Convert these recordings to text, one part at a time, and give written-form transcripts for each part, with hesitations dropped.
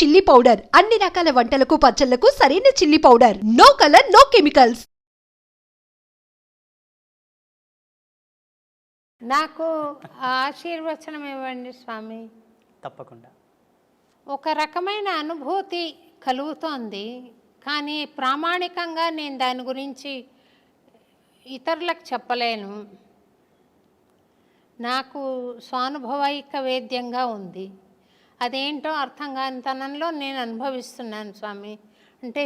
Chilli powder అన్ని రకాల వంటలకు పచ్చళ్లకు సరైన chilli powder. No colour, no chemicals. నాకు ఆశీర్వచనం ఇవ్వండి స్వామి. తప్పకుండా. ఒక రకమైన అనుభూతి కలుగుతోంది, కానీ ప్రామాణికంగా నేను దాని గురించి ఇతరులకు చెప్పలేను. నాకు స్వానుభవైక వేద్యంగా ఉంది. అదేంటో అర్థం కాని తనంలో నేను అనుభవిస్తున్నాను స్వామి. అంటే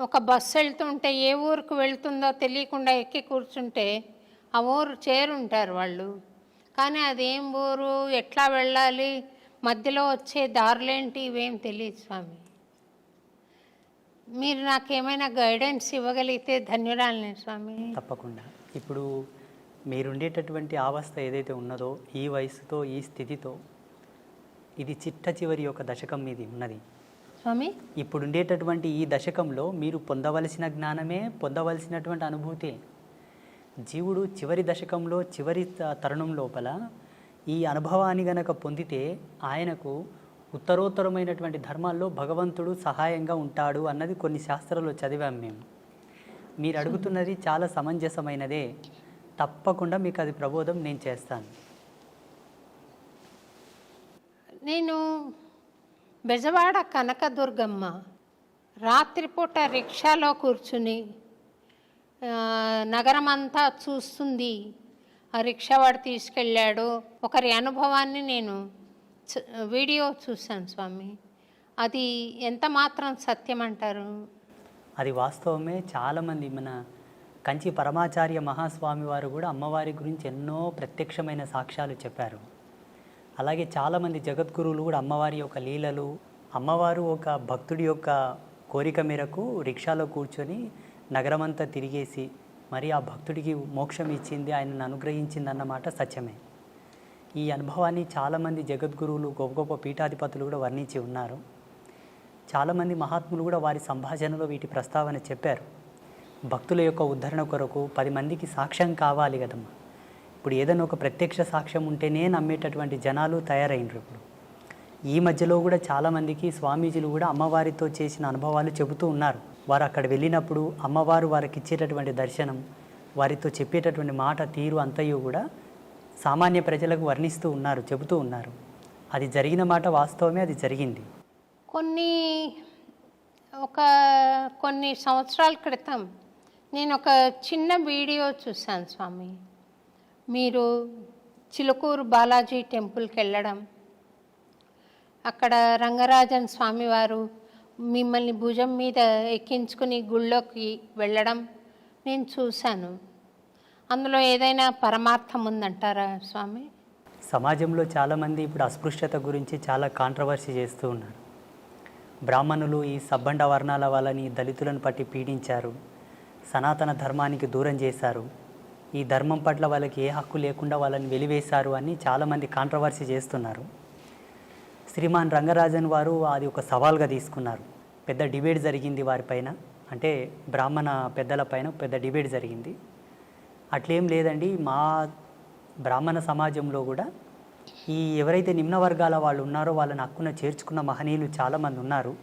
ఒక బస్సు వెళ్తుంటే ఏ ఊరికి వెళ్తుందో తెలియకుండా ఎక్కి కూర్చుంటే ఆ ఊరు చేరుంటారు వాళ్ళు, కానీ అదేం ఊరు, ఎట్లా వెళ్ళాలి, మధ్యలో వచ్చే దారులేంటి, ఇవేం తెలియదు స్వామి. మీరు నాకేమైనా గైడెన్స్ ఇవ్వగలిగితే ధన్యురాలని స్వామి. తప్పకుండా. ఇప్పుడు మీరుండేటటువంటి అవస్థ ఏదైతే ఉన్నదో, ఈ వయసుతో ఈ స్థితితో, ఇది చిట్ట చివరి ఒక దశకం మీది ఉన్నది స్వామి. ఇప్పుడు ఉండేటటువంటి ఈ దశకంలో మీరు పొందవలసిన జ్ఞానమే, పొందవలసినటువంటి అనుభూతి. జీవుడు చివరి దశకంలో చివరి తరుణం లోపల ఈ అనుభవాన్ని గనక పొందితే ఆయనకు ఉత్తరోత్తరమైనటువంటి ధర్మాల్లో భగవంతుడు సహాయంగా ఉంటాడు అన్నది కొన్ని శాస్త్రాల్లో చదివాం మేము. మీరు అడుగుతున్నది చాలా సమంజసమైనదే. తప్పకుండా మీకు అది ప్రబోధం నేను చేస్తాను. నేను బెజవాడ కనకదుర్గమ్మ రాత్రిపూట రిక్షాలో కూర్చుని నగరమంతా చూస్తుంది. ఆ రిక్షావాడు తీసుకెళ్ళాడు. ఒకరి అనుభవాన్ని నేను వీడియో చూశాను స్వామి. అది ఎంత మాత్రం సత్యం అంటారు? అది వాస్తవమే. చాలామంది మన కంచి పరమాచార్య మహాస్వామి వారు కూడా అమ్మవారి గురించి ఎన్నో ప్రత్యక్షమైన సాక్ష్యాలు చెప్పారు. అలాగే చాలామంది జగద్గురువులు కూడా అమ్మవారి యొక్క లీలలు, అమ్మవారు ఒక భక్తుడి యొక్క కోరిక మేరకు రిక్షాలో కూర్చొని నగరమంతా తిరిగేసి మరి ఆ భక్తుడికి మోక్షం ఇచ్చింది, ఆయనను అనుగ్రహించింది అన్నమాట సత్యమే. ఈ అనుభవాన్ని చాలామంది జగద్గురువులు, గొప్ప గొప్ప పీఠాధిపతులు కూడా వర్ణించి ఉన్నారు. చాలామంది మహాత్ములు కూడా వారి సంభాషణలో వీటి ప్రస్తావన చెప్పారు. భక్తుల యొక్క ఉద్ధరణ కొరకు 10 మందికి సాక్ష్యం కావాలి కదమ్మా. ఇప్పుడు ఏదైనా ఒక ప్రత్యక్ష సాక్ష్యం ఉంటేనే నమ్మేటటువంటి జనాలు తయారైనరు. ఇప్పుడు ఈ మధ్యలో కూడా చాలామందికి స్వామీజీలు కూడా అమ్మవారితో చేసిన అనుభవాలు చెబుతూ ఉన్నారు. వారు అక్కడ వెళ్ళినప్పుడు అమ్మవారు వారికి ఇచ్చేటటువంటి దర్శనం, వారితో చెప్పేటటువంటి మాట తీరు అంతయు కూడా సామాన్య ప్రజలకు వర్ణిస్తూ ఉన్నారు, చెబుతూ ఉన్నారు. అది జరిగిన మాట వాస్తవమే, అది జరిగింది. కొన్ని సంవత్సరాల క్రితం నేను ఒక చిన్న వీడియో చూశాను స్వామి. మీరు చిలుకూరు బాలాజీ టెంపుల్కి వెళ్ళడం, అక్కడ రంగరాజన్ స్వామివారు మిమ్మల్ని భుజం మీద ఎక్కించుకుని గుళ్ళోకి వెళ్ళడం నేను చూశాను. అందులో ఏదైనా పరమార్థం ఉందంటారా స్వామి? సమాజంలో చాలామంది ఇప్పుడు అస్పృశ్యత గురించి చాలా కాంట్రవర్సీ చేస్తూ ఉన్నారు. బ్రాహ్మణులు ఈ సబ్బండ వర్ణాల వాళ్ళని, దళితులను పట్టి పీడించారు, సనాతన ధర్మానికి దూరం చేశారు, ఈ ధర్మం పట్ల వాళ్ళకి ఏ హక్కు లేకుండా వాళ్ళని వెలివేశారు అని చాలామంది కాంట్రవర్సీ చేస్తున్నారు. శ్రీమాన్ రంగరాజన్ వారు అది ఒక సవాల్గా తీసుకున్నారు. పెద్ద డిబేట్ జరిగింది వారిపైన, అంటే బ్రాహ్మణ పెద్దల పైన పెద్ద డిబేట్ జరిగింది. అట్లేం లేదండి, మా బ్రాహ్మణ సమాజంలో కూడా ఈ ఎవరైతే నిమ్న వర్గాల వాళ్ళు ఉన్నారో వాళ్ళని హక్కున చేర్చుకున్న మహనీయులు చాలామంది ఉన్నారు.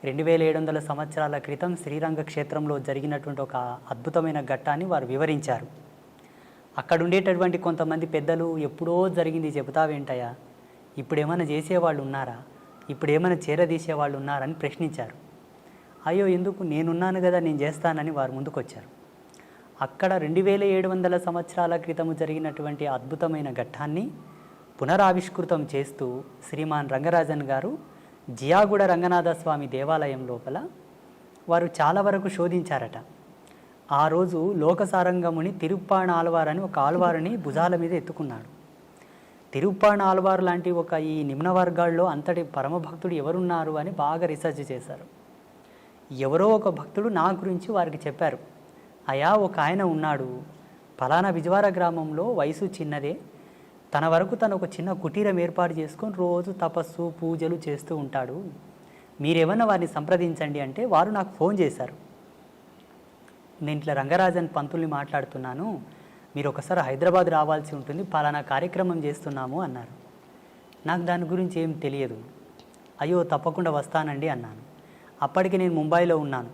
2700 సంవత్సరాల క్రితం శ్రీరంగ క్షేత్రంలో జరిగినటువంటి ఒక అద్భుతమైన ఘట్టాన్ని వారు వివరించారు. అక్కడ ఉండేటటువంటి కొంతమంది పెద్దలు ఎప్పుడో జరిగింది చెబుతావేంటయ్యా, ఇప్పుడు ఏమైనా చేసేవాళ్ళు ఉన్నారా, ఇప్పుడు ఏమైనా చేరదీసేవాళ్ళు ఉన్నారని ప్రశ్నించారు. అయ్యో ఎందుకు, నేనున్నాను కదా, నేను చేస్తానని వారు ముందుకొచ్చారు. అక్కడ 2700 సంవత్సరాల క్రితము జరిగినటువంటి అద్భుతమైన ఘట్టాన్ని పునరావిష్కృతం చేస్తూ శ్రీమాన్ రంగరాజన్ గారు జియాగూడ రంగనాథ స్వామి దేవాలయం లోపల వారు చాలా వరకు శోధించారట. ఆ రోజు లోకసారంగముని తిరుప్పాణ ఆల్వార్ అని ఒక ఆల్వారుని భుజాల మీద ఎత్తుకున్నాడు. తిరుప్పాణ ఆల్వార్ లాంటి ఒక ఈ నిమ్న వర్గాల్లో అంతటి పరమభక్తుడు ఎవరున్నారు అని బాగా రీసెర్చ్ చేశారు. ఎవరో ఒక భక్తుడు నా గురించి వారికి చెప్పారు, అయా ఒక ఆయన ఉన్నాడు, ఫలానా విజవార గ్రామంలో, వయసు చిన్నదే, తన వరకు తను ఒక చిన్న కుటీరం ఏర్పాటు చేసుకొని రోజు తపస్సు పూజలు చేస్తూ ఉంటాడు, మీరేమన్నా వారిని సంప్రదించండి అంటే వారు నాకు ఫోన్ చేశారు. నేను ఇట్లా రంగరాజన్ పంతుల్ని మాట్లాడుతున్నాను, మీరు ఒకసారి హైదరాబాద్ రావాల్సి ఉంటుంది, పలానా కార్యక్రమం చేస్తున్నాము అన్నారు. నాకు దాని గురించి ఏం తెలియదు. అయ్యో తప్పకుండా వస్తానండి అన్నాను. అప్పటికి నేను ముంబైలో ఉన్నాను,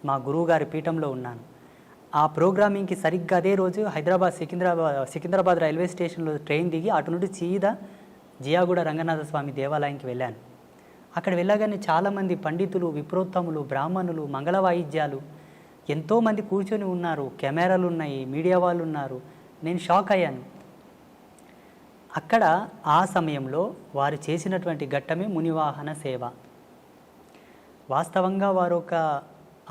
మా గురువుగారి పీఠంలో ఉన్నాను. ఆ ప్రోగ్రామింగ్కి సరిగ్గా అదే రోజు సికింద్రాబాద్ రైల్వే స్టేషన్లో ట్రైన్ దిగి అటు నుండి సీదా జియాగూడ రంగనాథ స్వామి దేవాలయానికి వెళ్ళాను. అక్కడ వెళ్ళగానే చాలామంది పండితులు, విప్రోత్తములు, బ్రాహ్మణులు, మంగళ వాయిద్యాలు ఎంతోమంది కూర్చొని ఉన్నారు, కెమెరాలు ఉన్నాయి, మీడియా వాళ్ళు ఉన్నారు. నేను షాక్ అయ్యాను. అక్కడ ఆ సమయంలో వారు చేసినటువంటి ఘట్టమే మునివాహన సేవ. వాస్తవంగా వారు ఒక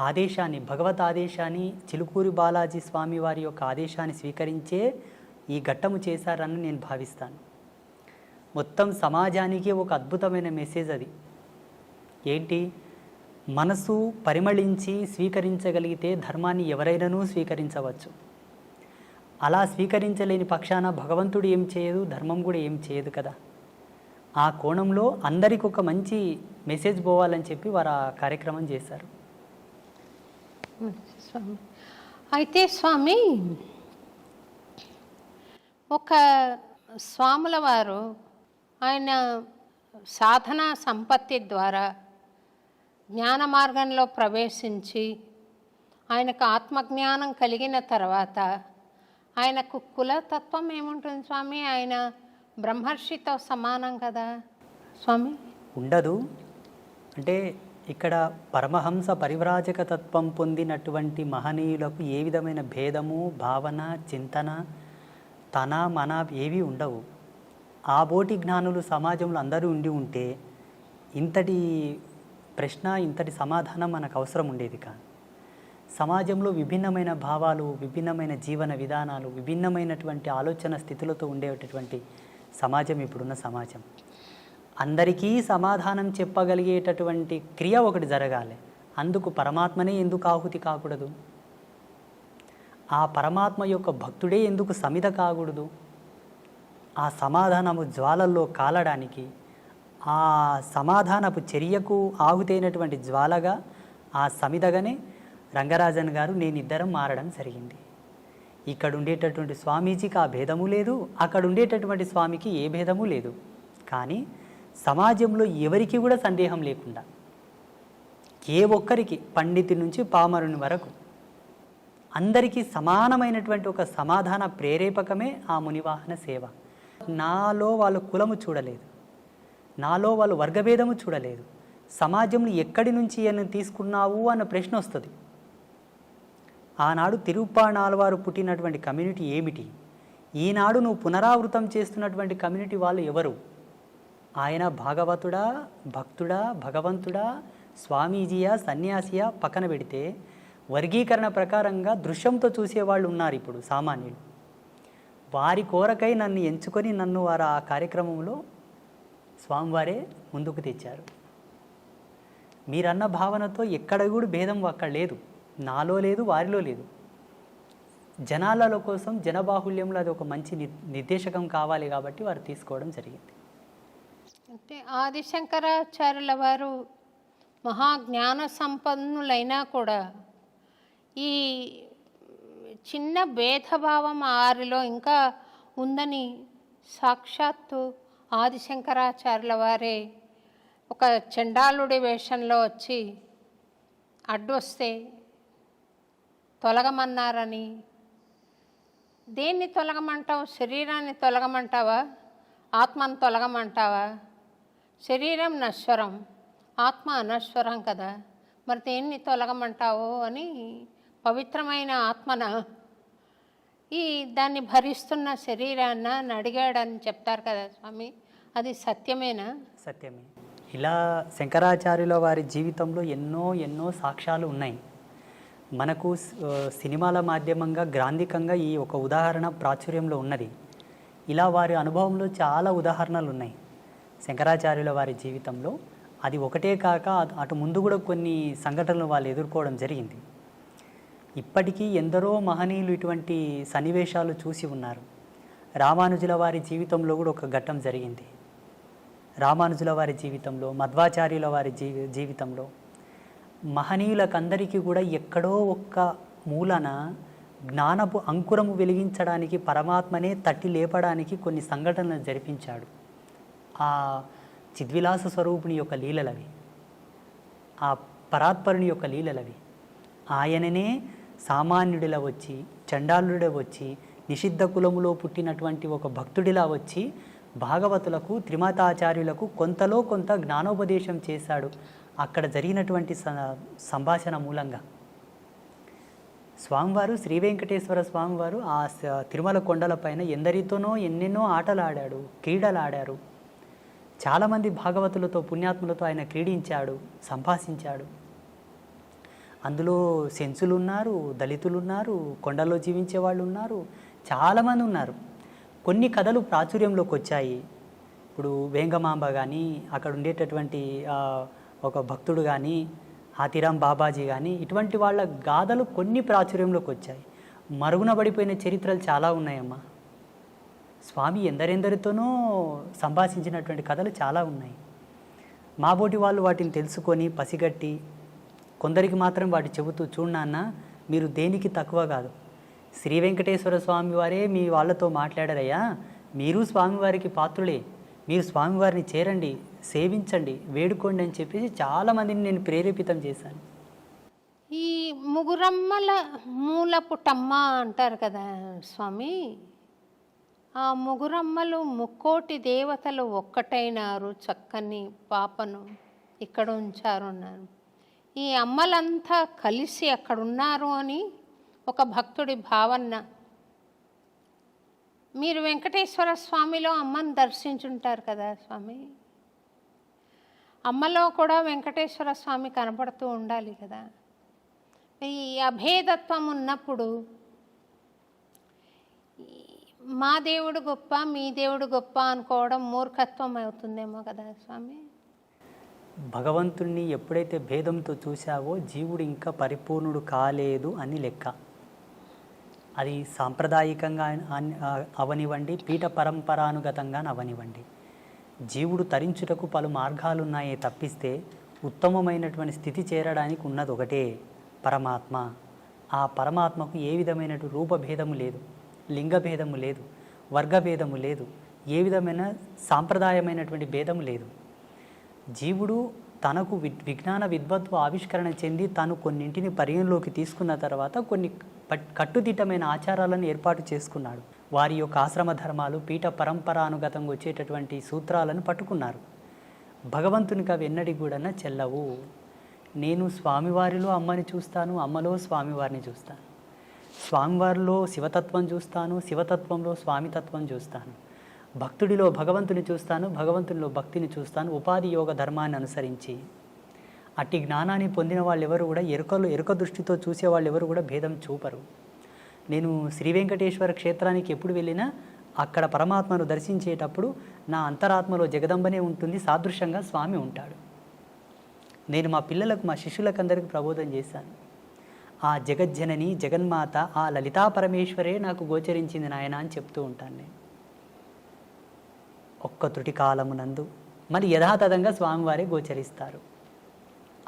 ఆదేశాన్ని, భగవత్ ఆదేశాన్ని, చిలుకూరి బాలాజీ స్వామి వారి యొక్క ఆదేశాన్ని స్వీకరించే ఈ ఘట్టము చేశారని నేను భావిస్తాను. మొత్తం సమాజానికి ఒక అద్భుతమైన మెసేజ్ అది. ఏంటి? మనసు పరిమళించి స్వీకరించగలిగితే ధర్మాన్ని ఎవరైనానూ స్వీకరించవచ్చు. అలా స్వీకరించలేని పక్షాన భగవంతుడు ఏం చేయదు, ధర్మం కూడా ఏం చేయదు కదా. ఆ కోణంలో అందరికి ఒక మంచి మెసేజ్ పోవాలని చెప్పి వారు ఆ కార్యక్రమం చేశారు. స్వామి, అయితే స్వామి, ఒక స్వాముల వారు ఆయన సాధనా సంపత్తి ద్వారా జ్ఞాన మార్గంలో ప్రవేశించి ఆయనకు ఆత్మజ్ఞానం కలిగిన తర్వాత ఆయనకు కులతత్వం ఏముంటుంది స్వామి? ఆయన బ్రహ్మర్షితో సమానం కదా స్వామి? ఉండదు. అంటే ఇక్కడ పరమహంస పరివ్రాజక తత్వం పొందినటువంటి మహనీయులకు ఏ విధమైన భేదము, భావన, చింతన, తన మన ఏవి ఉండవు. ఆ బోటి జ్ఞానులు సమాజంలో అందరూ ఉండి ఉంటే ఇంతటి ప్రశ్న, ఇంతటి సమాధానం మనకు అవసరం ఉండేది కాదు. సమాజంలో విభిన్నమైన భావాలు, విభిన్నమైన జీవన విధానాలు, విభిన్నమైనటువంటి ఆలోచన స్థితులతో ఉండేటటువంటి సమాజం ఇప్పుడున్న సమాజం. అందరికీ సమాధానం చెప్పగలిగేటటువంటి క్రియ ఒకటి జరగాలి. అందుకు పరమాత్మనే ఎందుకు ఆహుతి కాకూడదు? ఆ పరమాత్మ యొక్క భక్తుడే ఎందుకు సమిధ కాకూడదు? ఆ సమాధానము జ్వాలల్లో కాలడానికి, ఆ సమాధానపు చర్యకు ఆహుతైనటువంటి జ్వాలగా, ఆ సమిధగానే రంగరాజన్ గారు నేనిద్దరం మారడం జరిగింది. ఇక్కడ ఉండేటటువంటి స్వామీజీకి ఆ భేదము లేదు, అక్కడ ఉండేటటువంటి స్వామికి ఏ భేదము లేదు. కానీ సమాజంలో ఎవరికి కూడా సందేహం లేకుండా, ఏ ఒక్కరికి, పండితుడి నుంచి పామరుని వరకు అందరికీ సమానమైనటువంటి ఒక సమాధాన ప్రేరేపకమే ఆ మునివాహన సేవ. నాలో వాళ్ళు కులము చూడలేదు, నాలో వాళ్ళు వర్గభేదము చూడలేదు. సమాజంలో ఎక్కడి నుంచి అని తీసుకున్నావు అన్న ప్రశ్న వస్తుంది. ఆనాడు తిరుప్పాణాళ్వారు పుట్టినటువంటి కమ్యూనిటీ ఏమిటి? ఈనాడు నువ్వు పునరావృతం చేస్తున్నటువంటి కమ్యూనిటీ వాళ్ళు ఎవరు? ఆయన భాగవతుడా, భక్తుడా, భగవంతుడా, స్వామీజీయా, సన్యాసియా పక్కన పెడితే వర్గీకరణ ప్రకారంగా దృశ్యంతో చూసేవాళ్ళు ఉన్నారు ఇప్పుడు సామాన్యులు. వారి కోరకై నన్ను ఎంచుకొని వారు ఆ కార్యక్రమంలో స్వామివారే ముందుకు తెచ్చారు. మీరన్న భావనతో ఎక్కడ కూడా భేదం అక్కడ లేదు, నాలో లేదు, వారిలో లేదు. జనాల కోసం, జనబాహుల్యంలో అది ఒక మంచి నిర్దేశకం కావాలి కాబట్టి వారు తీసుకోవడం జరిగింది. అంటే ఆదిశంకరాచార్యుల వారు మహాజ్ఞాన సంపన్నులైనా కూడా ఈ చిన్న భేదభావం వారిలో ఇంకా ఉందని సాక్షాత్తు ఆదిశంకరాచార్యుల వారే ఒక చండాలుడి వేషంలో వచ్చి అడ్డొస్తే తొలగమన్నారని. దేన్ని తొలగమంటావు? శరీరాన్ని తొలగమంటావా? ఆత్మను తొలగమంటావా? శరీరం నశ్వరం, ఆత్మ అనశ్వరం కదా, మరి దేన్ని తొలగమంటావు అని పవిత్రమైన ఆత్మన దాన్ని భరిస్తున్న శరీరాన్న అని అడిగాడని చెప్తారు కదా స్వామి, అది సత్యమేనా? సత్యమే. ఇలా శంకరాచార్యుల వారి జీవితంలో ఎన్నో సాక్ష్యాలు ఉన్నాయి. మనకు సినిమాల మాధ్యమంగా, గ్రాంధికంగా ఈ ఒక ఉదాహరణ ప్రాచుర్యంలో ఉన్నది. ఇలా వారి అనుభవంలో చాలా ఉదాహరణలు ఉన్నాయి శంకరాచార్యుల వారి జీవితంలో. అది ఒకటే కాక అటు ముందు కూడా కొన్ని సంఘటనలు వాళ్ళు ఎదుర్కోవడం జరిగింది. ఇప్పటికీ ఎందరో మహనీయులు ఇటువంటి సన్నివేశాలు చూసి ఉన్నారు. రామానుజుల వారి జీవితంలో కూడా ఒక ఘట్టం జరిగింది. రామానుజుల వారి జీవితంలో, మధ్వాచార్యుల వారి జీవితంలో మహనీయులకందరికీ కూడా ఎక్కడో ఒక్క మూలన జ్ఞానపు అంకురము వెలిగించడానికి, పరమాత్మనే తట్టి లేపడానికి కొన్ని సంఘటనలు జరిపించాడు. ఆ చిద్విలాస స్వరూపుని యొక్క లీలలవి, ఆ పరాత్పరుని యొక్క లీలలవి. ఆయననే సామాన్యుడిలా వచ్చి, చండాలుడిలా వచ్చి, నిషిద్ధ కులములో పుట్టినటువంటి ఒక భక్తుడిలా వచ్చి భాగవతులకు, త్రిమతాచార్యులకు కొంతలో కొంత జ్ఞానోపదేశం చేశాడు అక్కడ జరిగినటువంటి సంభాషణ మూలంగా. స్వామివారు, శ్రీ వెంకటేశ్వర స్వామివారు ఆ తిరుమల కొండలపైన ఎందరితోనో ఎన్నెన్నో ఆటలు ఆడాడు, క్రీడలు ఆడారు. చాలామంది భాగవతులతో, పుణ్యాత్ములతో ఆయన క్రీడించాడు, సంభాషించాడు. అందులో సెంచులు ఉన్నారు, దళితులు ఉన్నారు, కొండల్లో జీవించే వాళ్ళు ఉన్నారు, చాలామంది ఉన్నారు. కొన్ని కథలు ప్రాచుర్యంలోకి వచ్చాయి. ఇప్పుడు వేంగమాంబ కానీ, అక్కడ ఉండేటటువంటి ఒక భక్తుడు కానీ, హాతీరాం బాబాజీ కానీ, ఇటువంటి వాళ్ళ గాథలు కొన్ని ప్రాచుర్యంలోకి వచ్చాయి. మరుగున పడిపోయిన చరిత్రలు చాలా ఉన్నాయమ్మా. స్వామి ఎందరెందరితోనో సంభాషించినటువంటి కథలు చాలా ఉన్నాయి. మాబోటి వాళ్ళు వాటిని తెలుసుకొని పసిగట్టి కొందరికి మాత్రం వాటి చెబుతూ, చూడన్న మీరు దేనికి తక్కువ కాదు, శ్రీ వెంకటేశ్వర స్వామి వారే మీ వాళ్ళతో మాట్లాడారయ్యా, మీరు స్వామివారికి పాత్రులే, మీరు స్వామివారిని చేరండి, సేవించండి, వేడుకోండి అని చెప్పేసి చాలామందిని నేను ప్రేరేపితం చేశాను. ఈ ముగురమ్మల మూలపుటమ్మ అంటారు కదా స్వామి, ఆ ముగురమ్మలు ముక్కోటి దేవతలు ఒక్కటైనారు, చక్కని పాపను ఇక్కడ ఉంచారు అన్నారు. ఈ అమ్మలంతా కలిసి అక్కడ ఉన్నారు అని ఒక భక్తుడి భావన. మీరు వెంకటేశ్వర స్వామిలో అమ్మని దర్శించుంటారు కదా స్వామి, అమ్మలో కూడా వెంకటేశ్వర స్వామి కనపడుతూ ఉండాలి కదా. ఈ అభేదత్వం ఉన్నప్పుడు మా దేవుడు గొప్ప, మీ దేవుడు గొప్ప అనుకోవడం మూర్ఖత్వం అవుతుందేమో కదా స్వామి. భగవంతుణ్ణి ఎప్పుడైతే భేదంతో చూశావో జీవుడు ఇంకా పరిపూర్ణుడు కాలేదు అని లెక్క. అది సాంప్రదాయికంగా అవనివ్వండి, పీఠ పరంపరానుగతంగా అవనివ్వండి, జీవుడు తరించుటకు పలు మార్గాలున్నాయే తప్పిస్తే ఉత్తమమైనటువంటి స్థితి చేరడానికి ఉన్నది ఒకటే, పరమాత్మ. ఆ పరమాత్మకు ఏ విధమైన రూపభేదము లేదు, లింగభేదము లేదు, వర్గభేదము లేదు, ఏ విధమైన సాంప్రదాయమైనటువంటి భేదము లేదు. జీవుడు తనకు విజ్ఞాన విద్వత్వ ఆవిష్కరణ చెంది తాను కొన్నింటిని పరిగణలోకి తీసుకున్న తర్వాత కొన్ని కట్టుదిట్టమైన ఆచారాలను ఏర్పాటు చేసుకున్నాడు. వారి యొక్క ఆశ్రమ ధర్మాలు, పీఠ పరంపరానుగతంగా వచ్చేటటువంటి సూత్రాలను పట్టుకున్నారు. భగవంతునికి అవి ఎన్నడి కూడా చెల్లవు. నేను స్వామివారిలో అమ్మని చూస్తాను, అమ్మలో స్వామివారిని చూస్తాను, స్వామివారిలో శివతత్వం చూస్తాను, శివతత్వంలో స్వామితత్వం చూస్తాను, భక్తుడిలో భగవంతుని చూస్తాను, భగవంతునిలో భక్తిని చూస్తాను, ఉపాధి యోగ ధర్మాన్ని అనుసరించి. అట్టి జ్ఞానాన్ని పొందిన వాళ్ళు ఎవరు కూడా ఎరుక దృష్టితో చూసే వాళ్ళు ఎవరు కూడా భేదం చూపరు. నేను శ్రీ వెంకటేశ్వర క్షేత్రానికి ఎప్పుడు వెళ్ళినా అక్కడ పరమాత్మను దర్శించేటప్పుడు నా అంతరాత్మలో జగదంబనే ఉంటుంది, సాదృశ్యంగా స్వామి ఉంటాడు. నేను మా పిల్లలకు, మా శిష్యులకు అందరికీ ప్రబోధం చేశాను. ఆ జగజ్జనని, జగన్మాత, ఆ లలితా పరమేశ్వరే నాకు గోచరించింది నాయన అని చెప్తూ ఉంటాను నేను. ఒక్క త్రుటి కాలమునందు మరి యథాతథంగా స్వామివారే గోచరిస్తారు.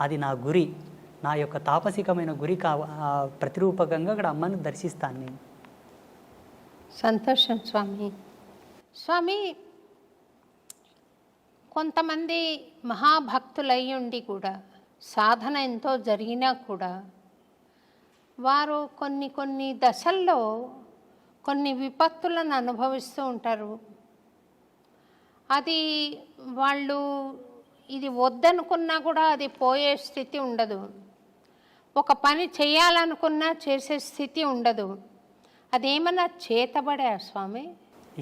అది నా గురి, నా యొక్క తాపసికమైన గురి ప్రతిరూపకంగా అక్కడ అమ్మను దర్శిస్తాను నేను. సంతోషం స్వామి. స్వామి, కొంతమంది మహాభక్తులయ్యుండి కూడా, సాధన ఎంతో జరిగినా కూడా, వారు కొన్ని దశల్లో కొన్ని విపత్తులను అనుభవిస్తూ ఉంటారు. అది వాళ్ళు ఇది వద్దనుకున్నా కూడా అది పోయే స్థితి ఉండదు, ఒక పని చేయాలనుకున్నా చేసే స్థితి ఉండదు. అదేమన్నా చేతబడే స్వామి?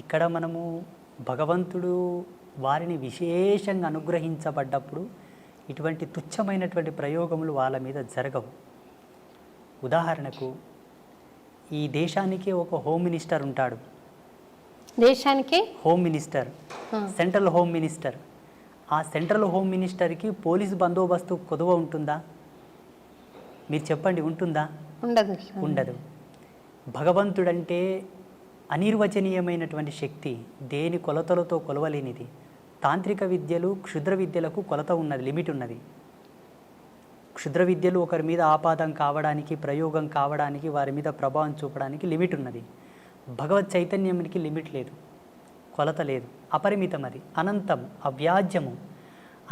ఇక్కడ మనము భగవంతుడు వారిని విశేషంగా అనుగ్రహించబడ్డప్పుడు ఇటువంటి తుచ్చమైనటువంటి ప్రయోగములు వాళ్ళ మీద జరగవు. ఉదాహరణకు ఈ దేశానికి ఒక హోమ్ మినిస్టర్ ఉంటాడు. దేశానికి home minister, central home minister. ఆ సెంట్రల్ హోమ్ మినిస్టర్కి పోలీసు బందోబస్తు కొదువ ఉంటుందా? మీరు చెప్పండి, ఉంటుందా? ఉండదు. ఉండదు. భగవంతుడంటే అనిర్వచనీయమైనటువంటి శక్తి, దేని కొలతలతో కొలవలేనిది. తాంత్రిక విద్యలు, క్షుద్ర విద్యలకు కొలత ఉన్నది, లిమిట్ ఉన్నది. క్షుద్ర విద్యలు ఒకరి మీద ఆపాదం కావడానికి, ప్రయోగం కావడానికి, వారి మీద ప్రభావం చూపడానికి లిమిట్ ఉన్నది. భగవత్ చైతన్యానికి లిమిట్ లేదు, కొలత లేదు, అపరిమితం, అది అనంతం, అవ్యాజ్యము.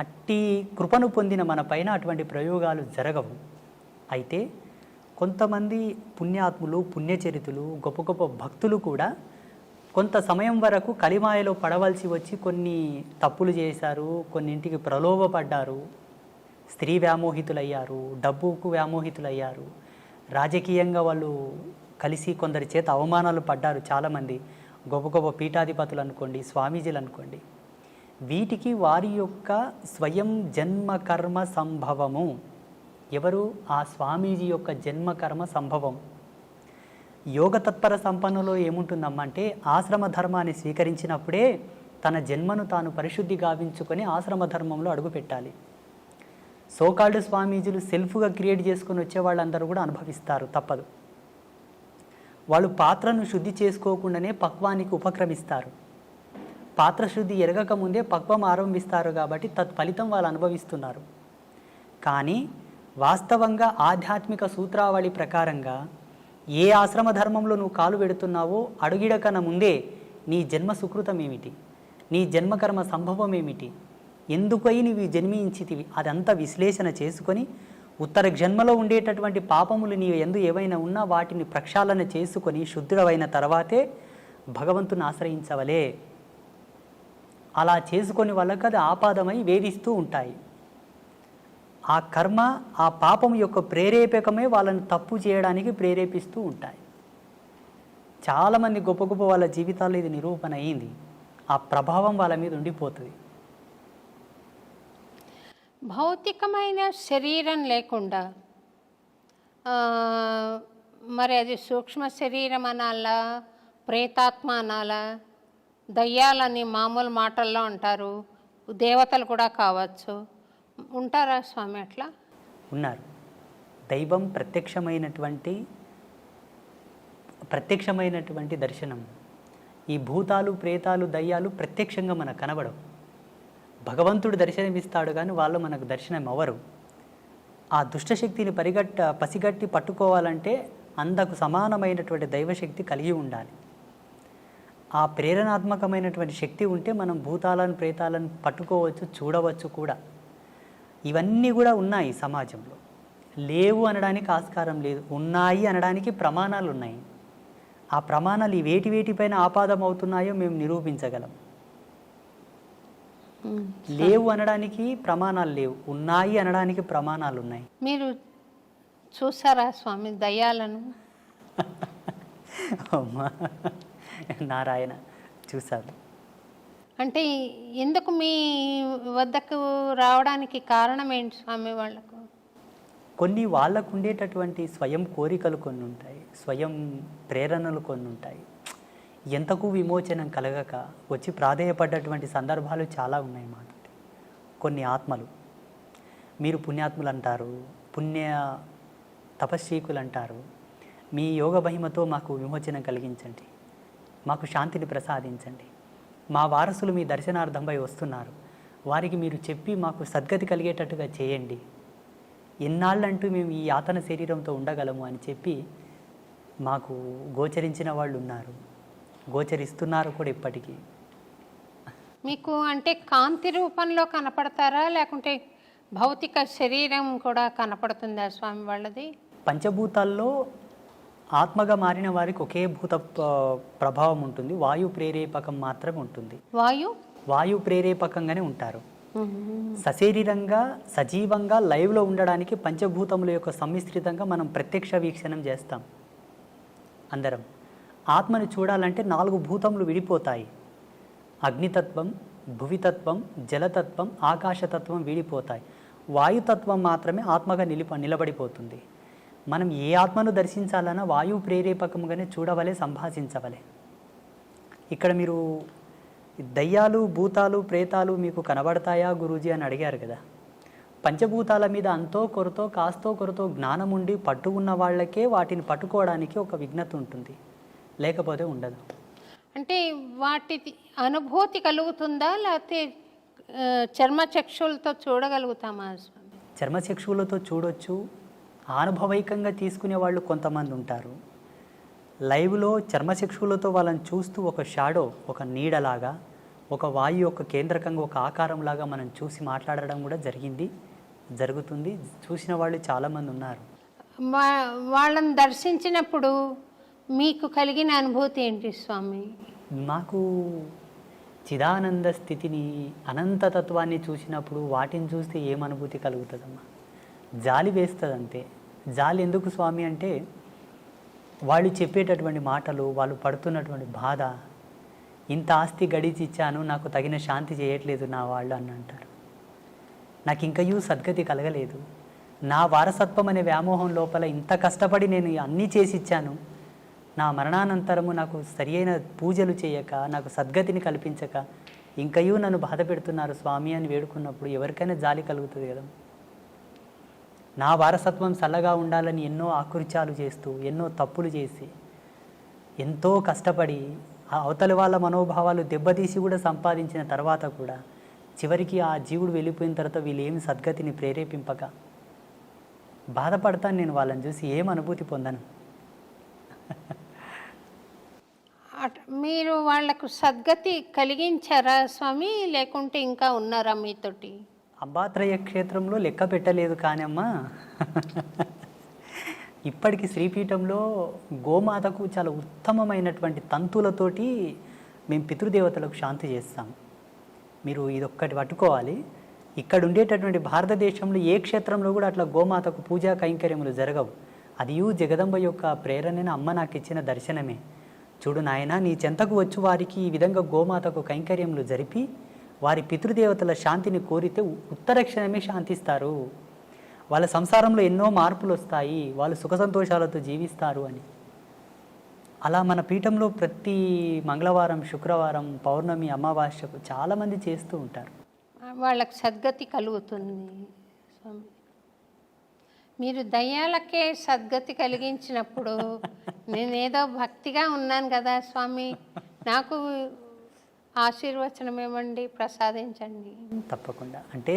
అట్టి కృపను పొందిన మన పైన అటువంటి ప్రయోగాలు జరగవు. అయితే కొంతమంది పుణ్యాత్ములు, పుణ్యచరితులు, గొప్ప గొప్ప భక్తులు కూడా కొంత సమయం వరకు కలిమాయలో పడవలసి వచ్చి కొన్ని తప్పులు చేశారు, కొన్నింటికి ప్రలోభపడ్డారు, స్త్రీ వ్యామోహితులయ్యారు, డబ్బుకు వ్యామోహితులయ్యారు, రాజకీయంగా వాళ్ళు కలిసి కొందరి చేత అవమానాలు పడ్డారు. చాలామంది గొప్ప గొప్ప పీఠాధిపతులు అనుకోండి, స్వామీజీలు అనుకోండి. వీటికి వారి యొక్క స్వయం జన్మకర్మ సంభవము. ఎవరు? ఆ స్వామీజీ యొక్క జన్మకర్మ సంభవం. యోగ తత్పర సంపన్నులో ఏముంటుందమ్మా అంటే, ఆశ్రమ ధర్మాన్ని స్వీకరించినప్పుడే తన జన్మను తాను పరిశుద్ధి గావించుకొని ఆశ్రమ ధర్మంలో అడుగుపెట్టాలి. సోకాల్డ్ స్వామీజీలు సెల్ఫ్గా క్రియేట్ చేసుకొని వచ్చే వాళ్ళందరూ కూడా అనుభవిస్తారు, తప్పదు. వాళ్ళు పాత్రను శుద్ధి చేసుకోకుండానే పక్వానికి ఉపక్రమిస్తారు. పాత్ర శుద్ధి ఎరగక ముందే పక్వం ఆరంభిస్తారు కాబట్టి తత్ఫలితం వాళ్ళు అనుభవిస్తున్నారు. కానీ వాస్తవంగా ఆధ్యాత్మిక సూత్రావళి ప్రకారంగా ఏ ఆశ్రమ ధర్మంలో నువ్వు కాలు పెడుతున్నావో అడుగిడకన ముందే నీ జన్మ సుకృతం ఏమిటి, నీ జన్మకర్మ సంభవం ఏమిటి, ఎందుకై నీవు జన్మించితివి, అదంతా విశ్లేషణ చేసుకొని ఉత్తర జన్మలో ఉండేటటువంటి పాపములు నీ ఎందు ఏవైనా ఉన్నా వాటిని ప్రక్షాళన చేసుకొని శుద్ధుడవైన తర్వాతే భగవంతుని ఆశ్రయించవలే. అలా చేసుకొని వాళ్ళకి అది ఆపాదమై వేధిస్తూ ఉంటాయి. ఆ కర్మ, ఆ పాపం యొక్క ప్రేరేపకమే వాళ్ళని తప్పు చేయడానికి ప్రేరేపిస్తూ ఉంటాయి. చాలామంది గొప్ప గొప్ప వాళ్ళ జీవితాల్లో ఇది నిరూపణ అయింది. ఆ ప్రభావం వాళ్ళ మీద ఉండిపోతుంది. భౌతికమైన శరీరం లేకుండా మరి అది సూక్ష్మ శరీరం అనాలా, ప్రేతాత్మ అనాలా, దయ్యాలని మామూలు మాటల్లో అంటారు, దేవతలు కూడా కావచ్చు, ఉంటారా స్వామి అట్లా? ఉన్నారు. దైవం ప్రత్యక్షమైనటువంటి దర్శనం. ఈ భూతాలు, ప్రేతాలు, దయ్యాలు ప్రత్యక్షంగా మనకు కనబడవు. భగవంతుడు దర్శనమిస్తాడు కానీ వాళ్ళు మనకు దర్శనం అవ్వరు. ఆ దుష్టశక్తిని పసిగట్టి పట్టుకోవాలంటే అంతకు సమానమైనటువంటి దైవశక్తి కలిగి ఉండాలి. ఆ ప్రేరణాత్మకమైనటువంటి శక్తి ఉంటే మనం భూతాలను, ప్రేతాలను పట్టుకోవచ్చు, చూడవచ్చు కూడా. ఇవన్నీ కూడా ఉన్నాయి సమాజంలో. లేవు అనడానికి ఆస్కారం లేదు, ఉన్నాయి అనడానికి ప్రమాణాలు ఉన్నాయి. ఆ ప్రమాణాలు ఈ వేటిపైన ఆపాదం అవుతున్నాయో మేము నిరూపించగలం. లేవు అనడానికి ప్రమాణాలు లేవు, ఉన్నాయి అనడానికి ప్రమాణాలు ఉన్నాయి. మీరు చూసారా స్వామి దయ్యాలను? అమ్మా నారాయణ, చూశాను. అంటే ఎందుకు మీ వద్దకు రావడానికి కారణం ఏంటి స్వామి? వాళ్ళకు కొన్ని వాళ్ళకు ఉండేటటువంటి స్వయం కోరికలు కొన్ని ఉంటాయి, స్వయం ప్రేరణలు కొన్ని ఉంటాయి. ఎంతకు విమోచనం కలగక వచ్చి ప్రాధేయపడ్డటువంటి సందర్భాలు చాలా ఉన్నాయి మాకు. కొన్ని ఆత్మలు, మీరు పుణ్యాత్ములు అంటారు, పుణ్య తపస్వీకులు అంటారు, మీ యోగ మహిమతో మాకు విమోచనం కలిగించండి, మాకు శాంతిని ప్రసాదించండి, మా వారసులు మీ దర్శనార్థంపై వస్తున్నారు, వారికి మీరు చెప్పి మాకు సద్గతి కలిగేటట్టుగా చేయండి, ఎన్నాళ్ళంటూ మేము ఈ యాతన శరీరంతో ఉండగలము అని చెప్పి మాకు గోచరించిన వాళ్ళు ఉన్నారు, గోచరిస్తున్నారు కూడా ఇప్పటికీ. మీకు అంటే కాంతి రూపంలో కనపడతారా, లేకుంటే భౌతిక శరీరం కూడా కనపడుతుందా స్వామి వాళ్ళది? పంచభూతాల్లో ఆత్మగా మారిన వారికి ఒకే భూత ప్రభావం ఉంటుంది, వాయు ప్రేరేపకం మాత్రమే ఉంటుంది. వాయు ప్రేరేపకంగానే ఉంటారు. సశరీరంగా సజీవంగా లైవ్లో ఉండడానికి పంచభూతముల యొక్క సమ్మిశ్రితంగా మనం ప్రత్యక్ష వీక్షణం చేస్తాం అందరం. ఆత్మని చూడాలంటే 4 భూతములు విడిపోతాయి. అగ్నితత్వం, భువితత్వం, జలతత్వం, ఆకాశతత్వం విడిపోతాయి. వాయుతత్వం మాత్రమే ఆత్మగా నిలబడిపోతుంది. మనం ఏ ఆత్మను దర్శించాలన్నా వాయు ప్రేరేపకంగానే చూడవలే, సంభాషించవలే. ఇక్కడ మీరు దయ్యాలు, భూతాలు, ప్రేతాలు మీకు కనబడతాయా గురూజీ అని అడిగారు కదా. పంచభూతాల మీద అంతో కొరతో కాస్తో కొరతో జ్ఞానం ఉండి పట్టు ఉన్న వాళ్ళకే వాటిని పట్టుకోవడానికి ఒక విఘ్నత ఉంటుంది, లేకపోతే ఉండదు. అంటే వాటి అనుభూతి కలుగుతుందా, లేకపోతే చర్మచక్షులతో చూడగలుగుతామా? చర్మచక్షువులతో చూడొచ్చు, అనుభవైకంగా తీసుకునే వాళ్ళు కొంతమంది ఉంటారు. లైవ్లో చర్మచక్షువులతో వాళ్ళని చూస్తూ ఒక షాడో, ఒక నీడలాగా, ఒక వాయు యొక్క కేంద్రకంగా ఒక ఆకారంలాగా మనం చూసి మాట్లాడడం కూడా జరుగుతుంది. చూసిన వాళ్ళు చాలామంది ఉన్నారు. వాళ్ళని దర్శించినప్పుడు మీకు కలిగిన అనుభూతి ఏంటి స్వామి? మాకు చిదానంద స్థితిని, అనంతతత్వాన్ని చూసినప్పుడు వాటిని చూస్తే ఏమనుభూతి కలుగుతుందమ్మా? జాలి వేస్తుంది అంతే. జాలి ఎందుకు స్వామి అంటే, వాళ్ళు చెప్పేటటువంటి మాటలు, వాళ్ళు పడుతున్నటువంటి బాధ, ఇంత ఆస్తి గడిచి ఇచ్చాను, నాకు తగిన శాంతి చేయట్లేదు నా వాళ్ళు అని అంటారు. నాకు ఇంకయూ సద్గతి కలగలేదు, నా వారసత్వం అనే వ్యామోహం లోపల ఇంత కష్టపడి నేను అన్నీ చేసి ఇచ్చాను, నా మరణానంతరము నాకు సరి అయిన పూజలు చేయక, నాకు సద్గతిని కల్పించక ఇంకయూ నన్ను బాధ పెడుతున్నారు స్వామి అని వేడుకున్నప్పుడు ఎవరికైనా జాలి కలుగుతుంది కదా. నా వారసత్వం చల్లగా ఉండాలని ఎన్నో ఆకృత్యాలు చేస్తూ, ఎన్నో తప్పులు చేసి, ఎంతో కష్టపడి అవతలి వాళ్ళ మనోభావాలు దెబ్బతీసి కూడా సంపాదించిన తర్వాత కూడా చివరికి ఆ జీవుడు వెళ్ళిపోయిన తర్వాత వీళ్ళు ఏమి సద్గతిని ప్రేరేపింపక బాధపడతాను. నేను వాళ్ళని చూసి ఏం అనుభూతి పొందను. మీరు వాళ్లకు సద్గతి కలిగించారా స్వామి, లేకుంటే ఇంకా ఉన్నారా మీతోటి? అంబాత్రయ క్షేత్రంలో లెక్క పెట్టలేదు కానీ అమ్మా, ఇప్పటికి శ్రీపీఠంలో గోమాతకు చాలా ఉత్తమమైనటువంటి తంతులతోటి మేము పితృదేవతలకు శాంతి చేస్తాం. మీరు ఇదొక్కటి పట్టుకోవాలి. ఇక్కడ ఉండేటటువంటి భారతదేశంలో ఏ క్షేత్రంలో కూడా అట్లా గోమాతకు పూజా కైంకర్యములు జరగవు. అది జగదంబ యొక్క ప్రేరణని అమ్మ నాకు ఇచ్చిన దర్శనమే. చూడు నాయన, నీ చెంతకు వచ్చి వారికి ఈ విధంగా గోమాతకు కైంకర్యములు జరిపి వారి పితృదేవతల శాంతిని కోరితే ఉత్తరక్షణమే శాంతిస్తారు, వాళ్ళ సంసారంలో ఎన్నో మార్పులు వస్తాయి, వాళ్ళు సుఖ సంతోషాలతో జీవిస్తారు అని. అలా మన పీఠంలో ప్రతి మంగళవారం, శుక్రవారం, పౌర్ణమి, అమావాస్యకు చాలామంది చేస్తూ ఉంటారు. వాళ్ళకి సద్గతి కలుగుతుంది స్వామి. మీరు దయ్యాలకే సద్గతి కలిగించినప్పుడు నేనేదో భక్తిగా ఉన్నాను కదా స్వామి, నాకు ఆశీర్వచనం ఇవ్వండి, ప్రసాదించండి. తప్పకుండా. అంటే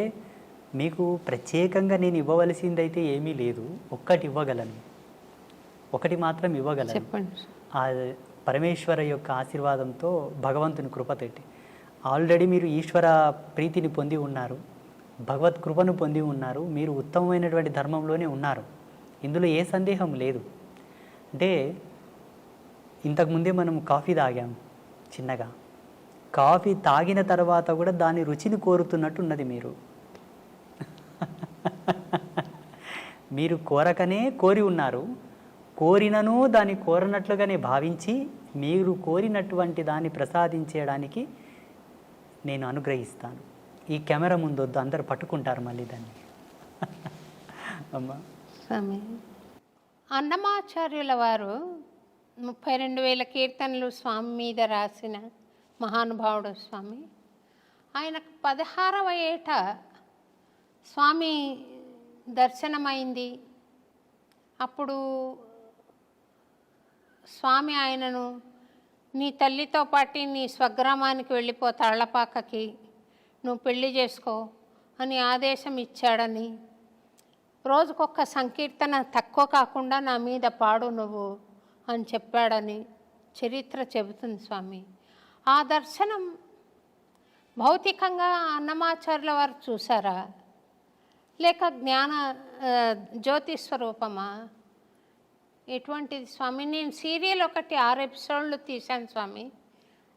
మీకు ప్రత్యేకంగా నేను ఇవ్వవలసిందైతే ఏమీ లేదు. ఒక్కటి ఇవ్వగలను, ఒకటి మాత్రం ఇవ్వగలను. చెప్పండి. ఆ పరమేశ్వర యొక్క ఆశీర్వాదంతో, భగవంతుని కృపతోటి ఆల్రెడీ మీరు ఈశ్వర ప్రీతిని పొంది ఉన్నారు, భగవత్ కృపను పొంది ఉన్నారు, మీరు ఉత్తమమైనటువంటి ధర్మంలోనే ఉన్నారు. ఇందులో ఏ సందేహం లేదు. అంటే ఇంతకుముందే మనం కాఫీ తాగాము చిన్నగా. కాఫీ తాగిన తర్వాత కూడా దాని రుచిని కోరుతున్నట్టు ఉన్నది మీరు. మీరు కోరకనే కోరి ఉన్నారు, కోరినను దాన్ని కోరనట్లుగానే భావించి మీరు కోరినటువంటి దాన్ని ప్రసాదించడానికి నేను అనుగ్రహిస్తాను. ఈ కెమెరా ముందొద్దు, అందరు పట్టుకుంటారు మళ్ళీ దాన్ని. అమ్మా స్వామి, అన్నమాచార్యుల వారు 32,000 కీర్తనలు స్వామి మీద రాసిన మహానుభావుడు స్వామి. ఆయనకు 16వ ఏట స్వామి దర్శనమైంది. అప్పుడు స్వామి ఆయనను, నీ తల్లితో పాటు నీ స్వగ్రామానికి వెళ్ళిపో, తాళ్లపాకకి, నువ్వు పెళ్లి చేసుకో అని ఆదేశం ఇచ్చాడని, రోజుకొక సంకీర్తన తక్కువ కాకుండా నా మీద పాడు నువ్వు అని చెప్పాడని చరిత్ర చెబుతుంది స్వామి. ఆ దర్శనం భౌతికంగా అన్నమాచార్యుల వారు చూసారా, లేక జ్ఞాన జ్యోతి స్వరూపమా? ఎటువంటిది స్వామి? నేను సీరియల్ ఒకటి 6 ఎపిసోడ్లు తీశాను స్వామి.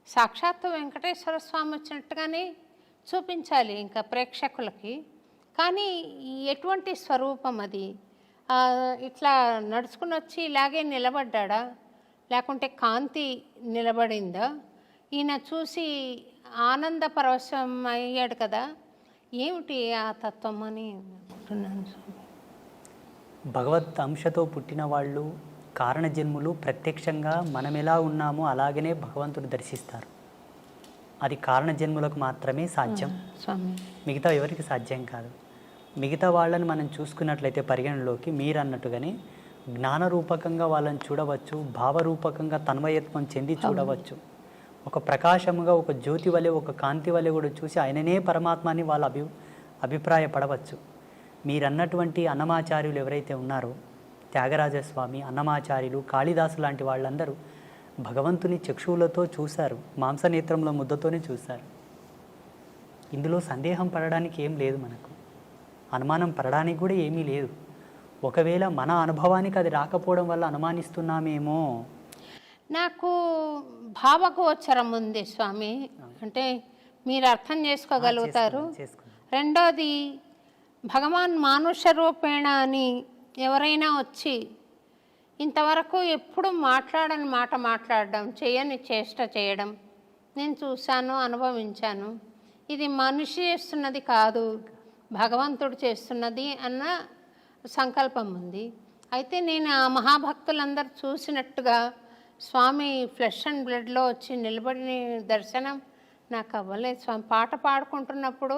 సాక్షాత్తు వెంకటేశ్వర స్వామి వచ్చినట్టుగానే చూపించాలి ఇంకా ప్రేక్షకులకి. కానీ ఎటువంటి స్వరూపం అది? ఇట్లా నడుచుకుని వచ్చి ఇలాగే నిలబడ్డా, లేకుంటే కాంతి నిలబడిందా? ఈయన చూసి ఆనంద పరవశం అయ్యాడు కదా, ఏమిటి ఆ తత్వం అని అనుకుంటున్నాను స్వామి. భగవత్ అంశతో పుట్టిన వాళ్ళు, కారణజన్ములు ప్రత్యక్షంగా మనం ఎలా ఉన్నామో అలాగనే భగవంతుడు దర్శిస్తారు. అది కారణజన్ములకు మాత్రమే సాధ్యం, మిగతా ఎవరికి సాధ్యం కాదు. మిగతా వాళ్ళని మనం చూసుకున్నట్లయితే పరిగణలోకి మీరు అన్నట్టుగానే జ్ఞానరూపకంగా వాళ్ళని చూడవచ్చు, భావరూపకంగా తన్మయత్వం చెంది చూడవచ్చు. ఒక ప్రకాశముగా, ఒక జ్యోతి వలె, ఒక కాంతి వలె కూడా చూసి ఆయననే పరమాత్మని వాళ్ళు అభిప్రాయపడవచ్చు. మీరన్నటువంటి అన్నమాచార్యులు ఎవరైతే ఉన్నారో, త్యాగరాజస్వామి, అన్నమాచార్యులు, కాళిదాసు లాంటి వాళ్ళందరూ భగవంతుని చక్షువులతో చూశారు, మాంసనేత్రంలో ముద్దతోనే చూశారు. ఇందులో సందేహం పడడానికి ఏం లేదు, మనకు అనుమానం పడడానికి కూడా ఏమీ లేదు. ఒకవేళ మన అనుభవానికి అది రాకపోవడం వల్ల అనుమానిస్తున్నామేమో. నాకు భావగోచరం ఉంది స్వామి, అంటే మీరు అర్థం చేసుకోగలుగుతారు. చేసుకున్నాను. రెండోది, భగవాన్ మానుష రూపేణ అని ఎవరైనా వచ్చి ఇంతవరకు ఎప్పుడు మాట్లాడని మాట మాట్లాడడం, చేయని చేష్ట చేయడం నేను చూశాను, అనుభవించాను. ఇది మనిషి చేస్తున్నది కాదు, భగవంతుడు చేస్తున్నది అన్న సంకల్పం ఉంది. అయితే నేను ఆ మహాభక్తులందరూ చూసినట్టుగా స్వామి ఫ్లెష్ అండ్ బ్లడ్లో వచ్చి నిలబడిన దర్శనం నాకు అవ్వలేదు స్వామి. పాట పాడుకుంటున్నప్పుడు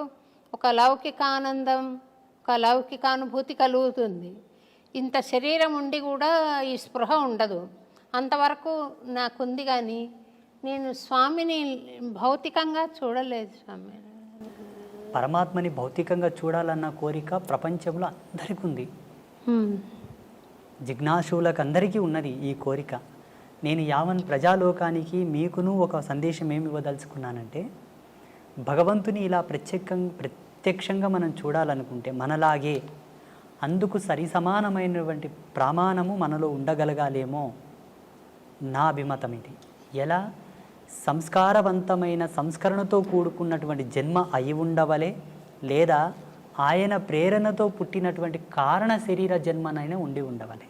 ఒక లౌకిక ఆనందం, ఒక లౌకిక అనుభూతి కలుగుతుంది. ఇంత శరీరం ఉండి కూడా ఈ స్పృహ ఉండదు. అంతవరకు నాకుంది, కానీ నేను స్వామిని భౌతికంగా చూడలేదు స్వామి. పరమాత్మని భౌతికంగా చూడాలన్న కోరిక ప్రపంచంలో అందరికీ ఉంది. జిజ్ఞాసులకు అందరికీ ఉన్నది ఈ కోరిక. నేను యావన్ ప్రజాలోకానికి మీకును ఒక సందేశం ఏమి ఇవ్వదలుచుకున్నానంటే, భగవంతుని ఇలా ప్రత్యక్షంగా మనం చూడాలనుకుంటే మనలాగే అందుకు సరి సమానమైనటువంటి ప్రమాణము మనలో ఉండగలగాలేమో నా అభిమతం ఇది. ఎలా? సంస్కారవంతమైన సంస్కరణతో కూడుకున్నటువంటి జన్మ అయి ఉండవలే, లేదా ఆయన ప్రేరణతో పుట్టినటువంటి కారణ శరీర జన్మనైనా ఉండి ఉండవలే.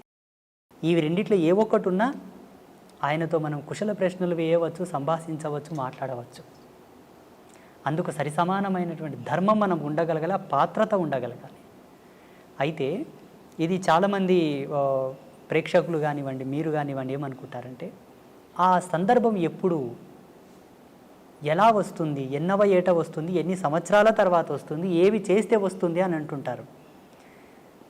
ఇవి రెండిట్లో ఏ ఒక్కటి ఉన్నా ఆయనతో మనం కుశల ప్రశ్నలు వేయవచ్చు, సంభాషించవచ్చు, మాట్లాడవచ్చు. అందుకు సరి సమానమైనటువంటి ధర్మం మనం ఉండగలగాలి, పాత్రత ఉండగలగాలి. అయితే ఇది చాలామంది ప్రేక్షకులు కానివ్వండి, మీరు కానివ్వండి, ఏమనుకుంటారంటే ఆ సందర్భం ఎప్పుడు, ఎలా వస్తుంది, ఎన్నవ ఏట వస్తుంది, ఎన్ని సంవత్సరాల తర్వాత వస్తుంది, ఏవి చేస్తే వస్తుంది అని అంటుంటారు.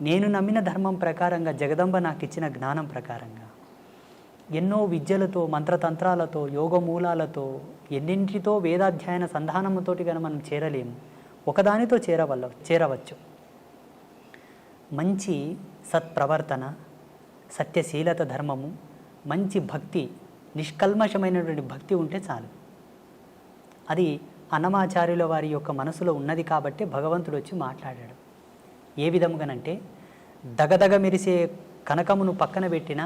నేను నమ్మిన ధర్మం ప్రకారంగా, జగదంబ నాకు ఇచ్చిన జ్ఞానం ప్రకారంగా, ఎన్నో విద్యలతో, మంత్రతంత్రాలతో, యోగమూలాలతో, ఎన్నింటితో వేదాధ్యయన సంధానముతోటి కనుక మనం చేరలేము. ఒకదానితో చేరవచ్చు. మంచి సత్ప్రవర్తన, సత్యశీలత ధర్మము, మంచి భక్తి, నిష్కల్మషమైనటువంటి భక్తి ఉంటే చాలు. అది అన్నమాచార్యుల వారి యొక్క మనసులో ఉన్నది కాబట్టి భగవంతుడు వచ్చి మాట్లాడాడు. ఏ విధముగానంటే, దగదగ మెరిసే కనకమును పక్కన పెట్టిన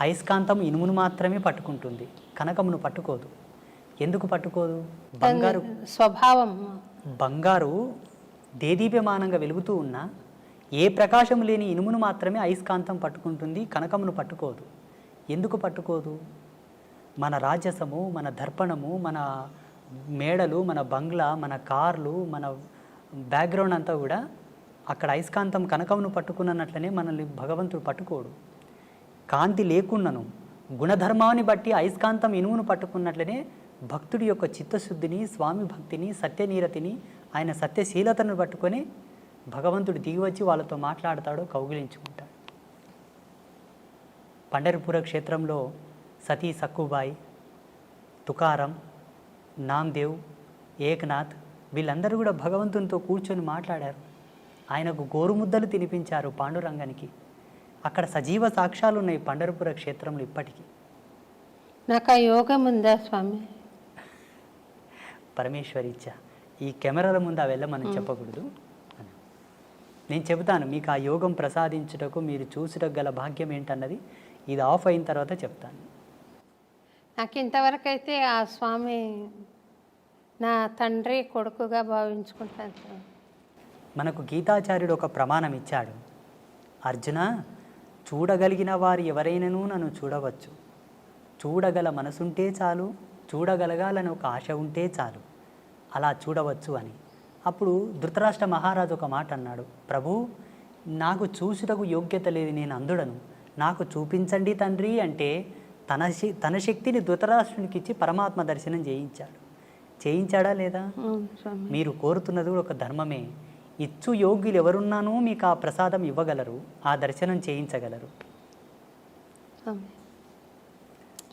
అయస్కాంతం ఇనుమును మాత్రమే పట్టుకుంటుంది, కనకమును పట్టుకోదు. ఎందుకు పట్టుకోదు? బంగారు స్వభావం. బంగారు దేదీప్యమానంగా వెలుగుతూ ఉన్నా ఏ ప్రకాశం లేని ఇనుమును మాత్రమే అయస్కాంతం పట్టుకుంటుంది, కనకమును పట్టుకోదు. ఎందుకు పట్టుకోదు? మన రాజసము, మన దర్పణము, మన మేడలు, మన బంగ్లా, మన కార్లు, మన బ్యాక్గ్రౌండ్ అంతా కూడా అక్కడ అయస్కాంతం కనకమును పట్టుకున్నట్లనే మనల్ని భగవంతుడు పట్టుకోడు. కాంతి లేకున్నను గుణధర్మాన్ని బట్టి అయస్కాంతం ఇనుమును పట్టుకున్నట్లనే భక్తుడి యొక్క చిత్తశుద్ధిని, స్వామి భక్తిని, సత్యనీరతిని, ఆయన సత్యశీలతను పట్టుకొని భగవంతుడు దిగివచ్చి వాళ్ళతో మాట్లాడతాడు, కౌగిలించుకుంటాడు. పండరిపుర క్షేత్రంలో సతీ సక్కుబాయి, తుకారం, నామ్దేవ్, ఏక్నాథ్ వీళ్ళందరూ కూడా భగవంతునితో కూర్చొని మాట్లాడారు. ఆయనకు గోరుముద్దలు తినిపించారు పాండురంగానికి. అక్కడ సజీవ సాక్ష్యాలు ఉన్నాయి పండరిపుర క్షేత్రంలో ఇప్పటికీ. నాకు ఆ యోగం ఉందా స్వామి? పరమేశ్వరి ఇచ్చా. ఈ కెమెరాల ముందు అవి మనం చెప్పకూడదు. నేను చెబుతాను మీకు ఆ యోగం ప్రసాదించుటకు మీరు చూసుటకు గల భాగ్యం ఏంటన్నది ఇది ఆఫ్ అయిన తర్వాత చెప్తాను. నాకు ఇంతవరకు అయితే ఆ స్వామి నా తండ్రి కొడుకుగా భావించుకుంటాను స్వామి. మనకు గీతాచార్యుడు ఒక ప్రమాణం ఇచ్చాడు. అర్జున, చూడగలిగిన వారు ఎవరైనాను నన్ను చూడవచ్చు, చూడగల మనసుంటే చాలు, చూడగలగాలని ఒక ఆశ ఉంటే చాలు, అలా చూడవచ్చు అని. అప్పుడు ధృతరాష్ట్ర మహారాజు ఒక మాట అన్నాడు, ప్రభు నాకు చూసుటకు యోగ్యత లేదు, నేను అందుడను, నాకు చూపించండి తండ్రి అంటే తన శక్తిని ధృతరాష్ట్రునికి ఇచ్చి పరమాత్మ దర్శనం చేయించాడా లేదా? మీరు కోరుతున్నది కూడా ఒక ధర్మమే. ఇచ్చు యోగ్యులు ఎవరున్నానో మీకు ఆ ప్రసాదం ఇవ్వగలరు, ఆ దర్శనం చేయించగలరు.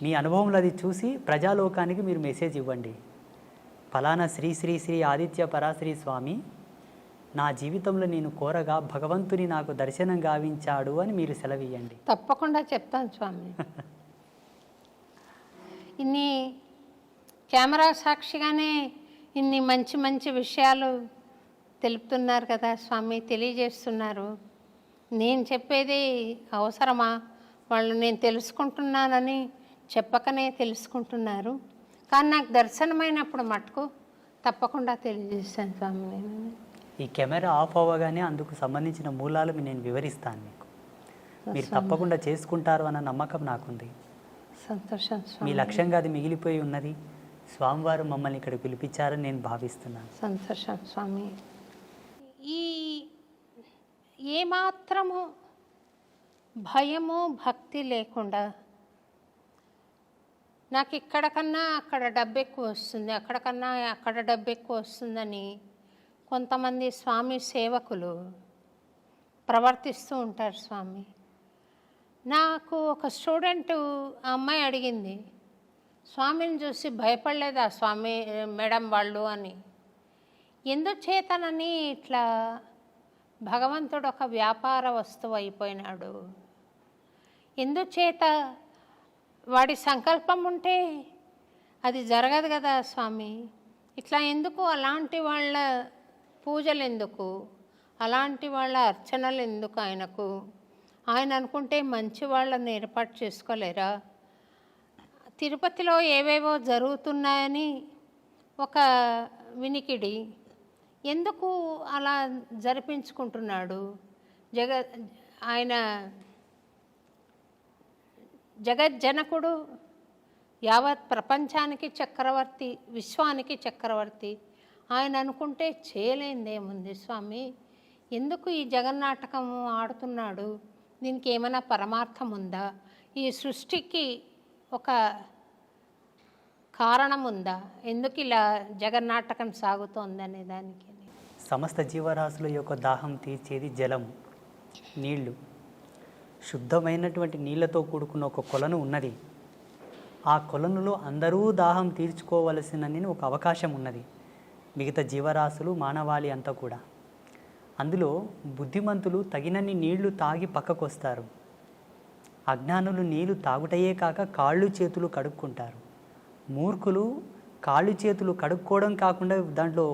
మీ అనుభవంలో అది చూసి ప్రజాలోకానికి మీరు మెసేజ్ ఇవ్వండి. ఫలానా శ్రీ శ్రీ శ్రీ ఆదిత్య పరాశ్రీ స్వామి నా జీవితంలో నేను కోరగా భగవంతుని నాకు దర్శనం గావించాడు అని మీరు సెలవియ్యండి. తప్పకుండా చెప్తాను స్వామి. ఇన్ని కెమెరా సాక్షిగానే ఇన్ని మంచి మంచి విషయాలు తెలుపుతున్నారు కదా స్వామి, తెలియజేస్తున్నారు. నేను చెప్పేది అవసరమా? వాళ్ళు నేను తెలుసుకుంటున్నానని చెప్పకనే తెలుసుకుంటున్నారు. కానీ నాకు దర్శనమైనప్పుడు మటుకు తప్పకుండా తెలియజేస్తాను స్వామి. నేను ఈ కెమెరా ఆఫ్ అవ్వగానే అందుకు సంబంధించిన మూలాలు నేను వివరిస్తాను మీకు. మీరు తప్పకుండా చేసుకుంటారు అన్న నమ్మకం నాకుంది. సంతోషం మీ స్వామి. లక్ష్యంగా అది మిగిలిపోయి ఉన్నది. స్వామివారు మమ్మల్ని ఇక్కడ పిలిపించారని నేను భావిస్తున్నాను. సంతోషం స్వామి. ఈ ఏమాత్రము భయము భక్తి లేకుండా నాకు ఇక్కడ కన్నా అక్కడ డబ్బు ఎక్కువ వస్తుంది, అక్కడ కన్నా అక్కడ డబ్బు ఎక్కువ వస్తుందని కొంతమంది స్వామి సేవకులు ప్రవర్తిస్తూ ఉంటారు స్వామి. నాకు ఒక స్టూడెంట్ ఆ అమ్మాయి అడిగింది, స్వామిని చూసి భయపడలేదా స్వామి మేడం వాళ్ళు అని. ఎందుచేతనని ఇట్లా భగవంతుడు ఒక వ్యాపార వస్తువు అయిపోయినాడు? ఎందుచేత? వాడి సంకల్పం ఉంటే అది జరగదు కదా స్వామి. ఇట్లా ఎందుకు? అలాంటి వాళ్ళ పూజలు ఎందుకు? అలాంటి వాళ్ళ అర్చనలు ఎందుకు ఆయనకు? ఆయన అనుకుంటే మంచి వాళ్ళని ఏర్పాటు చేసుకోలేరా? తిరుపతిలో ఏవేవో జరుగుతున్నాయని ఒక వినికిడి, ఎందుకు అలా జరిపించుకుంటున్నాడు? ఆయన జగజ్జనకుడు, యావత్ ప్రపంచానికి చక్రవర్తి, విశ్వానికి చక్రవర్తి. ఆయన అనుకుంటే చేయలేనిదేముంది స్వామి? ఎందుకు ఈ జగన్నాటకము ఆడుతున్నాడు? దీనికి ఏమైనా పరమార్థం ఉందా? ఈ సృష్టికి ఒక కారణం ఉందా? ఎందుకు ఇలా జగన్నాటకం సాగుతోందనే దానికి. సమస్త జీవరాశుల యొక్క దాహం తీర్చేది జలము, నీళ్లు. శుద్ధమైనటువంటి నీళ్లతో కూడుకున్న ఒక కొలను ఉన్నది. ఆ కొలనులో అందరూ దాహం తీర్చుకోవలసినని ఒక అవకాశం ఉన్నది. మిగతా జీవరాశులు, మానవాళి అంతా కూడా. అందులో బుద్ధిమంతులు తగినన్ని నీళ్లు తాగి పక్కకు వస్తారు. అజ్ఞానులు నీళ్లు తాగుటయే కాక కాళ్ళు చేతులు కడుక్కుంటారు. మూర్ఖులు కాళ్ళు చేతులు కడుక్కోవడం కాకుండా దాంట్లో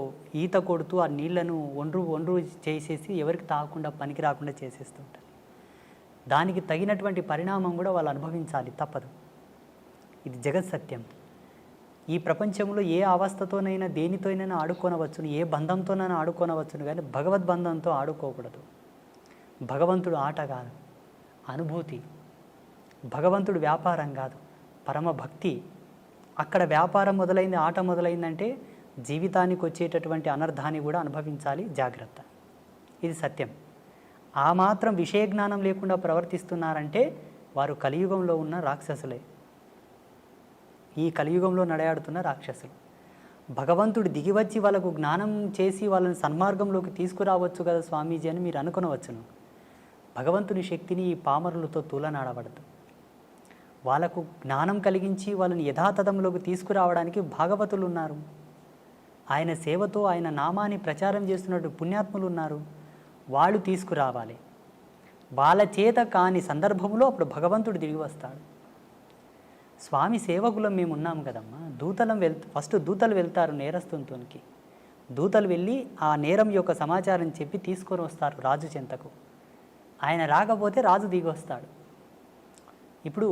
ఈత కొడుతూ ఆ నీళ్లను ఒండ్రు చేసేసి ఎవరికి తాగకుండా పనికి రాకుండా చేసేస్తుంటారు. దానికి తగినటువంటి పరిణామం కూడా వాళ్ళు అనుభవించాలి, తప్పదు. ఇది జగత్ సత్యం. ఈ ప్రపంచంలో ఏ అవస్థతోనైనా దేనితోనైనా ఆడుకోనవచ్చును, ఏ బంధంతోనైనా ఆడుకోనవచ్చును, కానీ భగవద్బంధంతో ఆడుకోకూడదు. భగవంతుడు ఆట కాదు, అనుభూతి. భగవంతుడు వ్యాపారం కాదు, పరమ భక్తి. అక్కడ వ్యాపారం మొదలైంది, ఆట మొదలైందంటే జీవితానికి వచ్చేటటువంటి అనర్థాన్ని కూడా అనుభవించాలి. జాగ్రత్త, ఇది సత్యం. ఆ మాత్రం విషయ జ్ఞానం లేకుండా ప్రవర్తిస్తున్నారంటే వారు కలియుగంలో ఉన్న రాక్షసులే, ఈ కలియుగంలో నడయాడుతున్న రాక్షసులు. భగవంతుడు దిగివచ్చి వాళ్ళకు జ్ఞానం చేసి వాళ్ళని సన్మార్గంలోకి తీసుకురావచ్చు కదా స్వామీజీ అని మీరు అనుకునవచ్చును. భగవంతుని శక్తిని ఈ పామరులతో తూలనాడబడదు. వాళ్ళకు జ్ఞానం కలిగించి వాళ్ళని యథాతథంలోకి తీసుకురావడానికి భాగవతులు ఉన్నారు. ఆయన సేవతో ఆయన నామాన్ని ప్రచారం చేస్తున్నట్టు పుణ్యాత్ములు ఉన్నారు. వాళ్ళు తీసుకురావాలి. వాళ్ళ చేత కాని సందర్భంలో అప్పుడు భగవంతుడు దిగి వస్తాడు. స్వామి సేవకులం మేము ఉన్నాము కదమ్మా. ఫస్ట్ దూతలు వెళ్తారు నేరస్తునికి. దూతలు వెళ్ళి ఆ నేరం యొక్క సమాచారం చెప్పి తీసుకొని వస్తారు రాజు చెంతకు. ఆయన రాకపోతే రాజు దిగి వస్తాడు. ఇప్పుడు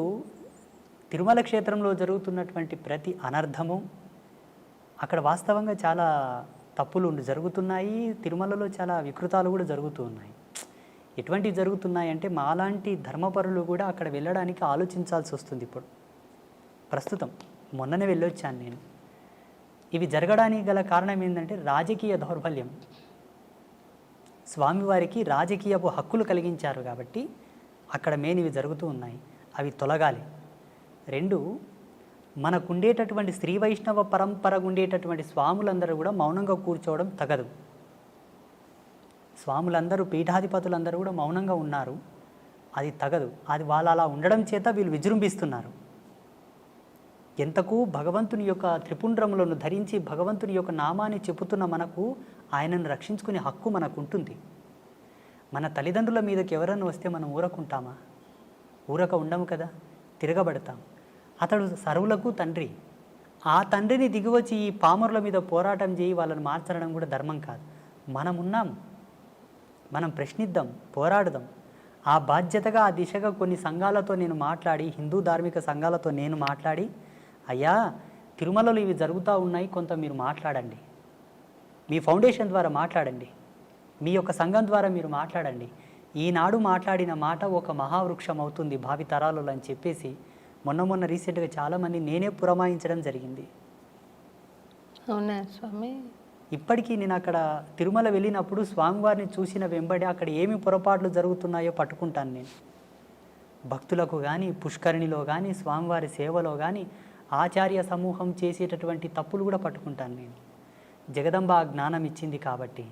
తిరుమల క్షేత్రంలో జరుగుతున్నటువంటి ప్రతి అనర్థము అక్కడ వాస్తవంగా చాలా తప్పులు జరుగుతున్నాయి. తిరుమలలో చాలా వికృతాలు కూడా జరుగుతూ ఉన్నాయి. ఎటువంటివి జరుగుతున్నాయి అంటే మాలాంటి ధర్మపరులు కూడా అక్కడ వెళ్ళడానికి ఆలోచించాల్సి వస్తుంది. ఇప్పుడు ప్రస్తుతం మొన్ననే వెళ్ళొచ్చాను నేను. ఇవి జరగడానికి గల కారణం ఏంటంటే రాజకీయ దౌర్బల్యం. స్వామివారికి రాజకీయపు హక్కులు కలిగించారు కాబట్టి అక్కడ ఇవి జరుగుతూ ఉన్నాయి. అవి తొలగాలి. 2, మనకుండేటటువంటి శ్రీ వైష్ణవ పరంపరకు ఉండేటటువంటి స్వాములందరూ కూడా మౌనంగా కూర్చోవడం తగదు. స్వాములందరూ, పీఠాధిపతులందరూ కూడా మౌనంగా ఉన్నారు. అది తగదు. అది వాళ్ళు అలా ఉండడం చేత వీళ్ళు విజృంభిస్తున్నారు. ఎంతకు భగవంతుని యొక్క త్రిపుండ్రములను ధరించి భగవంతుని యొక్క నామాన్ని చెప్పుతున్న మనకు ఆయనను రక్షించుకునే హక్కు మనకు ఉంటుంది. మన తల్లిదండ్రుల మీదకి ఎవరన్నా వస్తే మనం ఊరకుంటామా? ఊరక ఉండము కదా, తిరగబడతాం. అతడు సర్వులకు తండ్రి. ఆ తండ్రిని దిగివచ్చి ఈ పామరుల మీద పోరాటం చేయి వాళ్ళని మార్చడం కూడా ధర్మం కాదు. మనం ఉన్నాం, మనం ప్రశ్నిద్దాం, పోరాడదాం. ఆ బాధ్యతగా ఆ దిశగా కొన్ని సంఘాలతో నేను మాట్లాడి, హిందూ ధార్మిక సంఘాలతో నేను మాట్లాడి, అయ్యా తిరుమలలో ఇవి జరుగుతూ ఉన్నాయి, కొంత మీరు మాట్లాడండి, మీ ఫౌండేషన్ ద్వారా మాట్లాడండి, మీ యొక్క సంఘం ద్వారా మీరు మాట్లాడండి, ఈనాడు మాట్లాడిన మాట ఒక మహావృక్షం అవుతుంది భావి తరాలలో అని చెప్పేసి మొన్న రీసెంట్గా చాలామంది నేనే పురమాయించడం జరిగింది. అవునా స్వామి? ఇప్పటికీ నేను అక్కడ తిరుమల వెళ్ళినప్పుడు స్వామివారిని చూసిన వెంబడి అక్కడ ఏమి పొరపాట్లు జరుగుతున్నాయో పట్టుకుంటాను నేను. భక్తులకు కానీ, పుష్కరిణిలో కానీ, స్వామివారి సేవలో కానీ ఆచార్య సమూహం చేసేటటువంటి తప్పులు కూడా పట్టుకుంటాను నేను. జగదంబ ఆ జ్ఞానం ఇచ్చింది కాబట్టి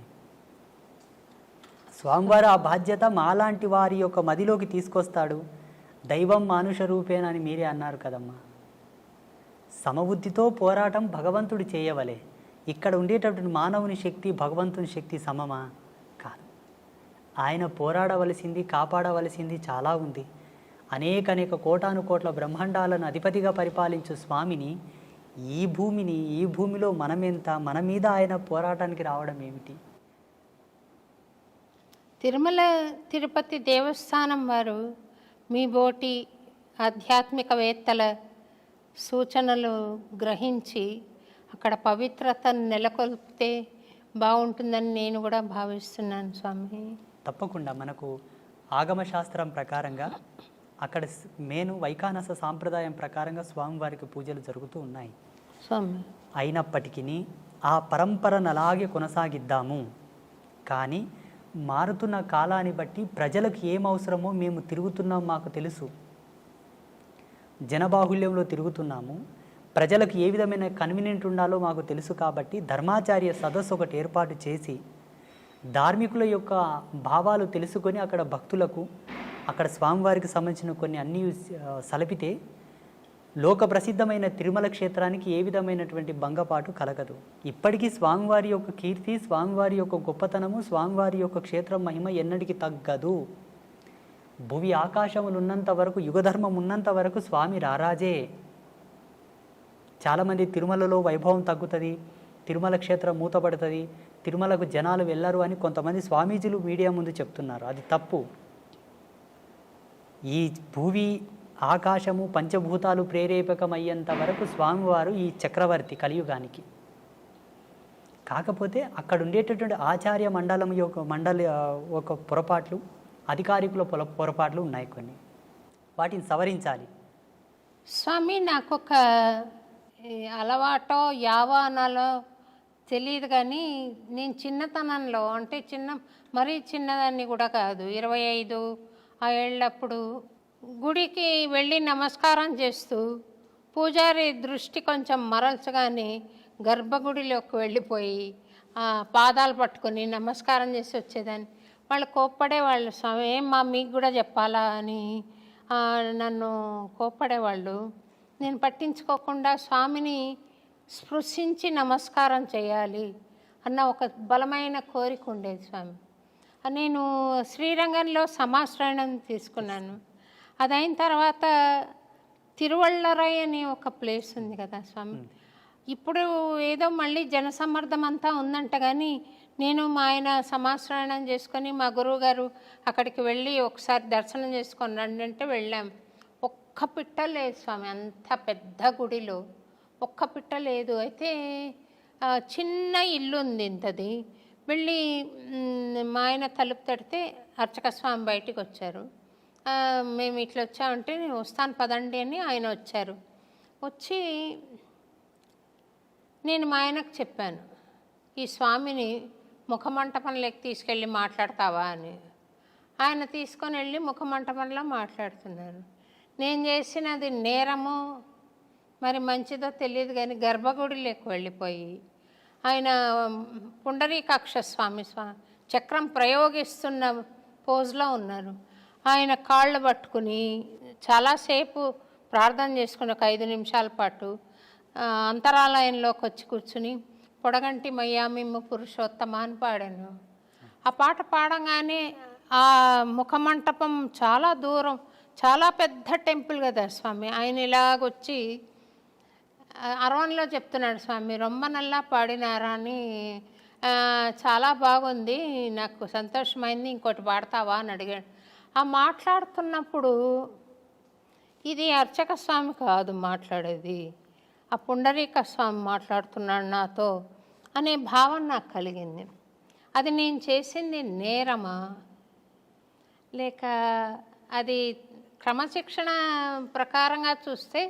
స్వామివారు ఆ బాధ్యత మాలాంటి వారి యొక్క మదిలోకి తీసుకొస్తాడు. దైవం మానుష రూపేణ అని మీరే అన్నారు కదమ్మా. సమబుద్ధితో పోరాటం భగవంతుడు చేయవలే. ఇక్కడ ఉండేటటువంటి మానవుని శక్తి భగవంతుని శక్తి సమమా? కాదు. ఆయన పోరాడవలసింది, కాపాడవలసింది చాలా ఉంది. అనేక కోటాను కోట్ల బ్రహ్మాండాలను అధిపతిగా పరిపాలించు స్వామిని, ఈ భూమిలో మనమెంత, మన మీద ఆయన పోరాటానికి రావడం ఏమిటి? తిరుమల తిరుపతి దేవస్థానం వారు మీ బోటి ఆధ్యాత్మికవేత్తల సూచనలు గ్రహించి అక్కడ పవిత్రతను నెలకొల్పితే బాగుంటుందని నేను కూడా భావిస్తున్నాను స్వామి. తప్పకుండా మనకు ఆగమశాస్త్రం ప్రకారంగా అక్కడ మేను వైఖానస సాంప్రదాయం ప్రకారంగా స్వామివారికి పూజలు జరుగుతూ ఉన్నాయి స్వామి. అయినప్పటికీ ఆ పరంపరను అలాగే కొనసాగిద్దాము. కానీ మారుతున్న కాలాన్ని బట్టి ప్రజలకు ఏం అవసరమో మేము తిరుగుతున్నాం, మాకు తెలుసు. జనబాహుల్యంలో తిరుగుతున్నాము, ప్రజలకు ఏ విధమైన కన్వీనియంట్ ఉండాలో మాకు తెలుసు. కాబట్టి ధర్మాచార్య సదస్సు ఒకటి ఏర్పాటు చేసి ధార్మికుల యొక్క భావాలు తెలుసుకొని అక్కడ భక్తులకు, అక్కడ స్వామివారికి సంబంధించిన కొన్ని అన్నీ సలపితే లోక ప్రసిద్ధమైన తిరుమల క్షేత్రానికి ఏ విధమైనటువంటి భంగపాటు కలగదు. ఇప్పటికీ స్వామివారి యొక్క కీర్తి, స్వామివారి యొక్క గొప్పతనము, స్వామివారి యొక్క క్షేత్రం మహిమ ఎన్నటికీ తగ్గదు. భువి ఆకాశములు ఉన్నంత వరకు, యుగధర్మం ఉన్నంత వరకు స్వామి రారాజే. చాలామంది తిరుమలలో వైభవం తగ్గుతుంది, తిరుమల క్షేత్రం మూతపడుతుంది, తిరుమలకు జనాలు వెళ్ళరు అని కొంతమంది స్వామీజీలు మీడియా ముందు చెప్తున్నారు. అది తప్పు. ఈ భూమి ఆకాశము పంచభూతాలు ప్రేరేపకమయ్యేంత వరకు స్వామివారు ఈ చక్రవర్తి కలియుగానికి. కాకపోతే అక్కడ ఉండేటటువంటి ఆచార్య మండలి ఒక పొరపాట్లు, అధికారికుల పొరపాట్లు ఉన్నాయి కొన్ని. వాటిని సవరించాలి. స్వామి, నాకు ఒక అలవాటో యావానాలో తెలియదు కానీ నేను చిన్నతనంలో, అంటే మరీ చిన్నదాన్ని కూడా కాదు, 25 ఆ ఏళ్ళప్పుడు గుడికి వెళ్ళి నమస్కారం చేస్తూ పూజారి దృష్టి కొంచెం మరల్చగానే గర్భగుడిలోకి వెళ్ళిపోయి పాదాలు పట్టుకొని నమస్కారం చేసి వచ్చేదాన్ని. వాళ్ళు కోప్పడేవాళ్ళు, స్వామి మా మీకు కూడా చెప్పాలా అని నన్ను కోప్పడేవాళ్ళు. నేను పట్టించుకోకుండా స్వామిని స్పృశించి నమస్కారం చేయాలి అన్న ఒక బలమైన కోరిక ఉండేది స్వామి. నేను శ్రీరంగంలో సమాశ్రయణం తీసుకున్నాను. అదైన తర్వాత తిరువళ్ళరై అని ఒక ప్లేస్ ఉంది కదా స్వామి. ఇప్పుడు ఏదో మళ్ళీ జనసమ్మర్దం అంతా ఉందంట, కానీ నేను మా ఆయన సమాశ్రయణం చేసుకొని మా గురువు గారు అక్కడికి వెళ్ళి ఒకసారి దర్శనం చేసుకొని రండి అంటే వెళ్ళాం. ఒక్క పిట్ట లేదు స్వామి, అంత పెద్ద గుడిలో ఒక్క పిట్ట లేదు. అయితే చిన్న ఇల్లు ఉంది ఇంతది. వెళ్ళి మా ఆయన తలుపు తడితే అర్చక స్వామి బయటికి వచ్చారు. మేము ఇట్లా వచ్చామంటే నేను వస్తాను పదండి అని ఆయన వచ్చారు. వచ్చి నేను మా ఆయనకు చెప్పాను, ఈ స్వామిని ముఖమంటపంలోకి తీసుకెళ్ళి మాట్లాడతావా అని. ఆయన తీసుకొని వెళ్ళి ముఖమంటపంలో మాట్లాడుతున్నారు. నేను చేసినది నేరమో మరి మంచిదో తెలియదు కానీ గర్భగుడిలోకి వెళ్ళిపోయి ఆయన పుండరీకాక్ష స్వామి చక్రం ప్రయోగిస్తున్న పోజ్లో ఉన్నారు. ఆయన కాళ్ళు పట్టుకుని చాలాసేపు ప్రార్థన చేసుకుని ఒక 5 నిమిషాల పాటు అంతరాలయంలోకి వచ్చి కూర్చుని పొడగంటి మయ్యామిమ్మ పురుషోత్తమ అని పాడాను. ఆ పాట పాడంగానే ఆ ముఖమంటపం చాలా దూరం, చాలా పెద్ద టెంపుల్ కదా స్వామి. ఆయన ఇలాగొచ్చి అరవన్లో చెప్తున్నాడు స్వామి, రొమ్మ నల్లా పాడినారా అని. చాలా బాగుంది, నాకు సంతోషమైంది, ఇంకోటి పాడతావా అని అడిగాడు. ఆ మాట్లాడుతున్నప్పుడు ఇది అర్చక స్వామి కాదు మాట్లాడేది, ఆ పుండరీక స్వామి మాట్లాడుతున్నాడు నాతో అనే భావన నాకు కలిగింది. అది నేను చేసింది నేరమా, లేక అది క్రమశిక్షణ ప్రకారంగా చూస్తే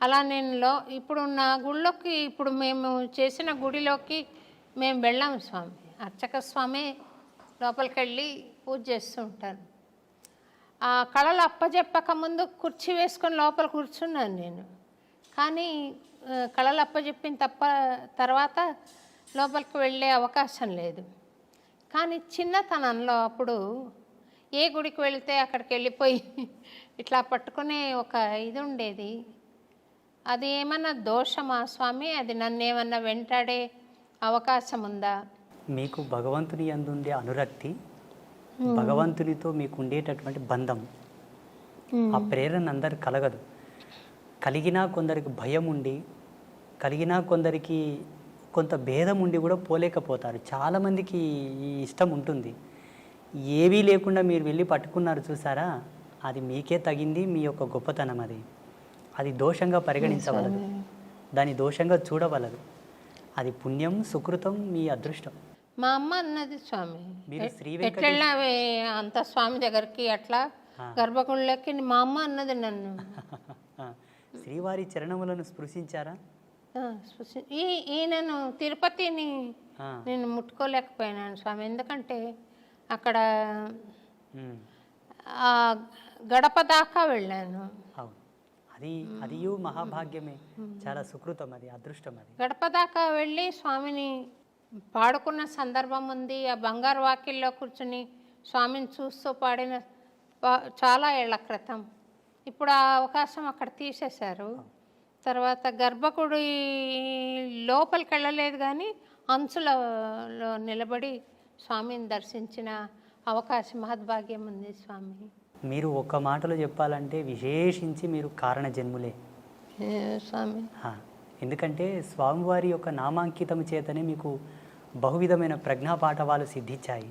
అలా నేను ఇప్పుడు నా గుళ్ళోకి, ఇప్పుడు మేము చేసిన గుడిలోకి మేము వెళ్ళాము స్వామి, అర్చక స్వామి లోపలికి వెళ్ళి పూజ చేస్తూ ఉంటాను. ఆ కళలు అప్పచెప్పక ముందు కుర్చీ వేసుకొని లోపల కూర్చున్నాను నేను. కానీ కళలు అప్పచెప్పిన తర్వాత లోపలికి వెళ్ళే అవకాశం లేదు. కానీ చిన్నతనంలో అప్పుడు ఏ గుడికి వెళితే అక్కడికి వెళ్ళిపోయి ఇట్లా పట్టుకునే ఒక ఇది ఉండేది. అది ఏమన్నా దోషమా స్వామి? అది నన్ను ఏమన్నా వెంటాడే అవకాశం ఉందా? మీకు భగవంతుని యందు ఉండే అనురక్తి, భగవంతునితో మీకు ఉండేటటువంటి బంధం, ఆ ప్రేరణ అందరు కలగదు. కలిగినా కొందరికి భయం ఉండి, కలిగినా కొందరికి కొంత భేదం ఉండి కూడా పోలేకపోతారు. చాలామందికి ఈ ఇష్టం ఉంటుంది. ఏవీ లేకుండా మీరు వెళ్ళి పట్టుకున్నారు చూసారా, అది మీకే తగింది, మీ యొక్క గొప్పతనం. అది దోషంగా పరిగణించవలదు, దాని దోషంగా చూడవలదు. అది పుణ్యం, సుకృతం, మీ అదృష్టం. మా అమ్మ అన్నది స్వామి, మీరు శ్రీ ఎట్లెళ్ళావే అంత స్వామి దగ్గరికి అట్లా గర్భగుళ్ళకి, మా అమ్మ అన్నది నన్ను. శ్రీవారి చరణములను స్పృశించారా? ఈయనను తిరుపతిని నేను ముట్టుకోలేకపోయినాను స్వామి, ఎందుకంటే అక్కడ గడప దాకా వెళ్ళాను. అది మహాభాగ్యమే, చాలా సుకృతం, అది అదృష్టం. అది గడప దాకా వెళ్ళి స్వామిని పాడుకున్న సందర్భం ఉంది. ఆ బంగారు వాకిల్లో కూర్చుని స్వామిని చూస్తూ పాడిన చాలా ఏళ్ల క్రితం. ఇప్పుడు ఆ అవకాశం అక్కడ తీసేశారు. తర్వాత గర్భగుడి లోపలికి వెళ్ళలేదు, కానీ అంచులలో నిలబడి స్వామిని దర్శించిన అవకాశం, మహద్భాగ్యం ఉంది స్వామి. మీరు ఒక్క మాటలో చెప్పాలంటే విశేషించి మీరు కారణ జన్ములే స్వామి. ఎందుకంటే స్వామివారి యొక్క నామాంకితం చేతనే మీకు బహువిధమైన ప్రజ్ఞాపాఠవాలు సిద్ధించాయి.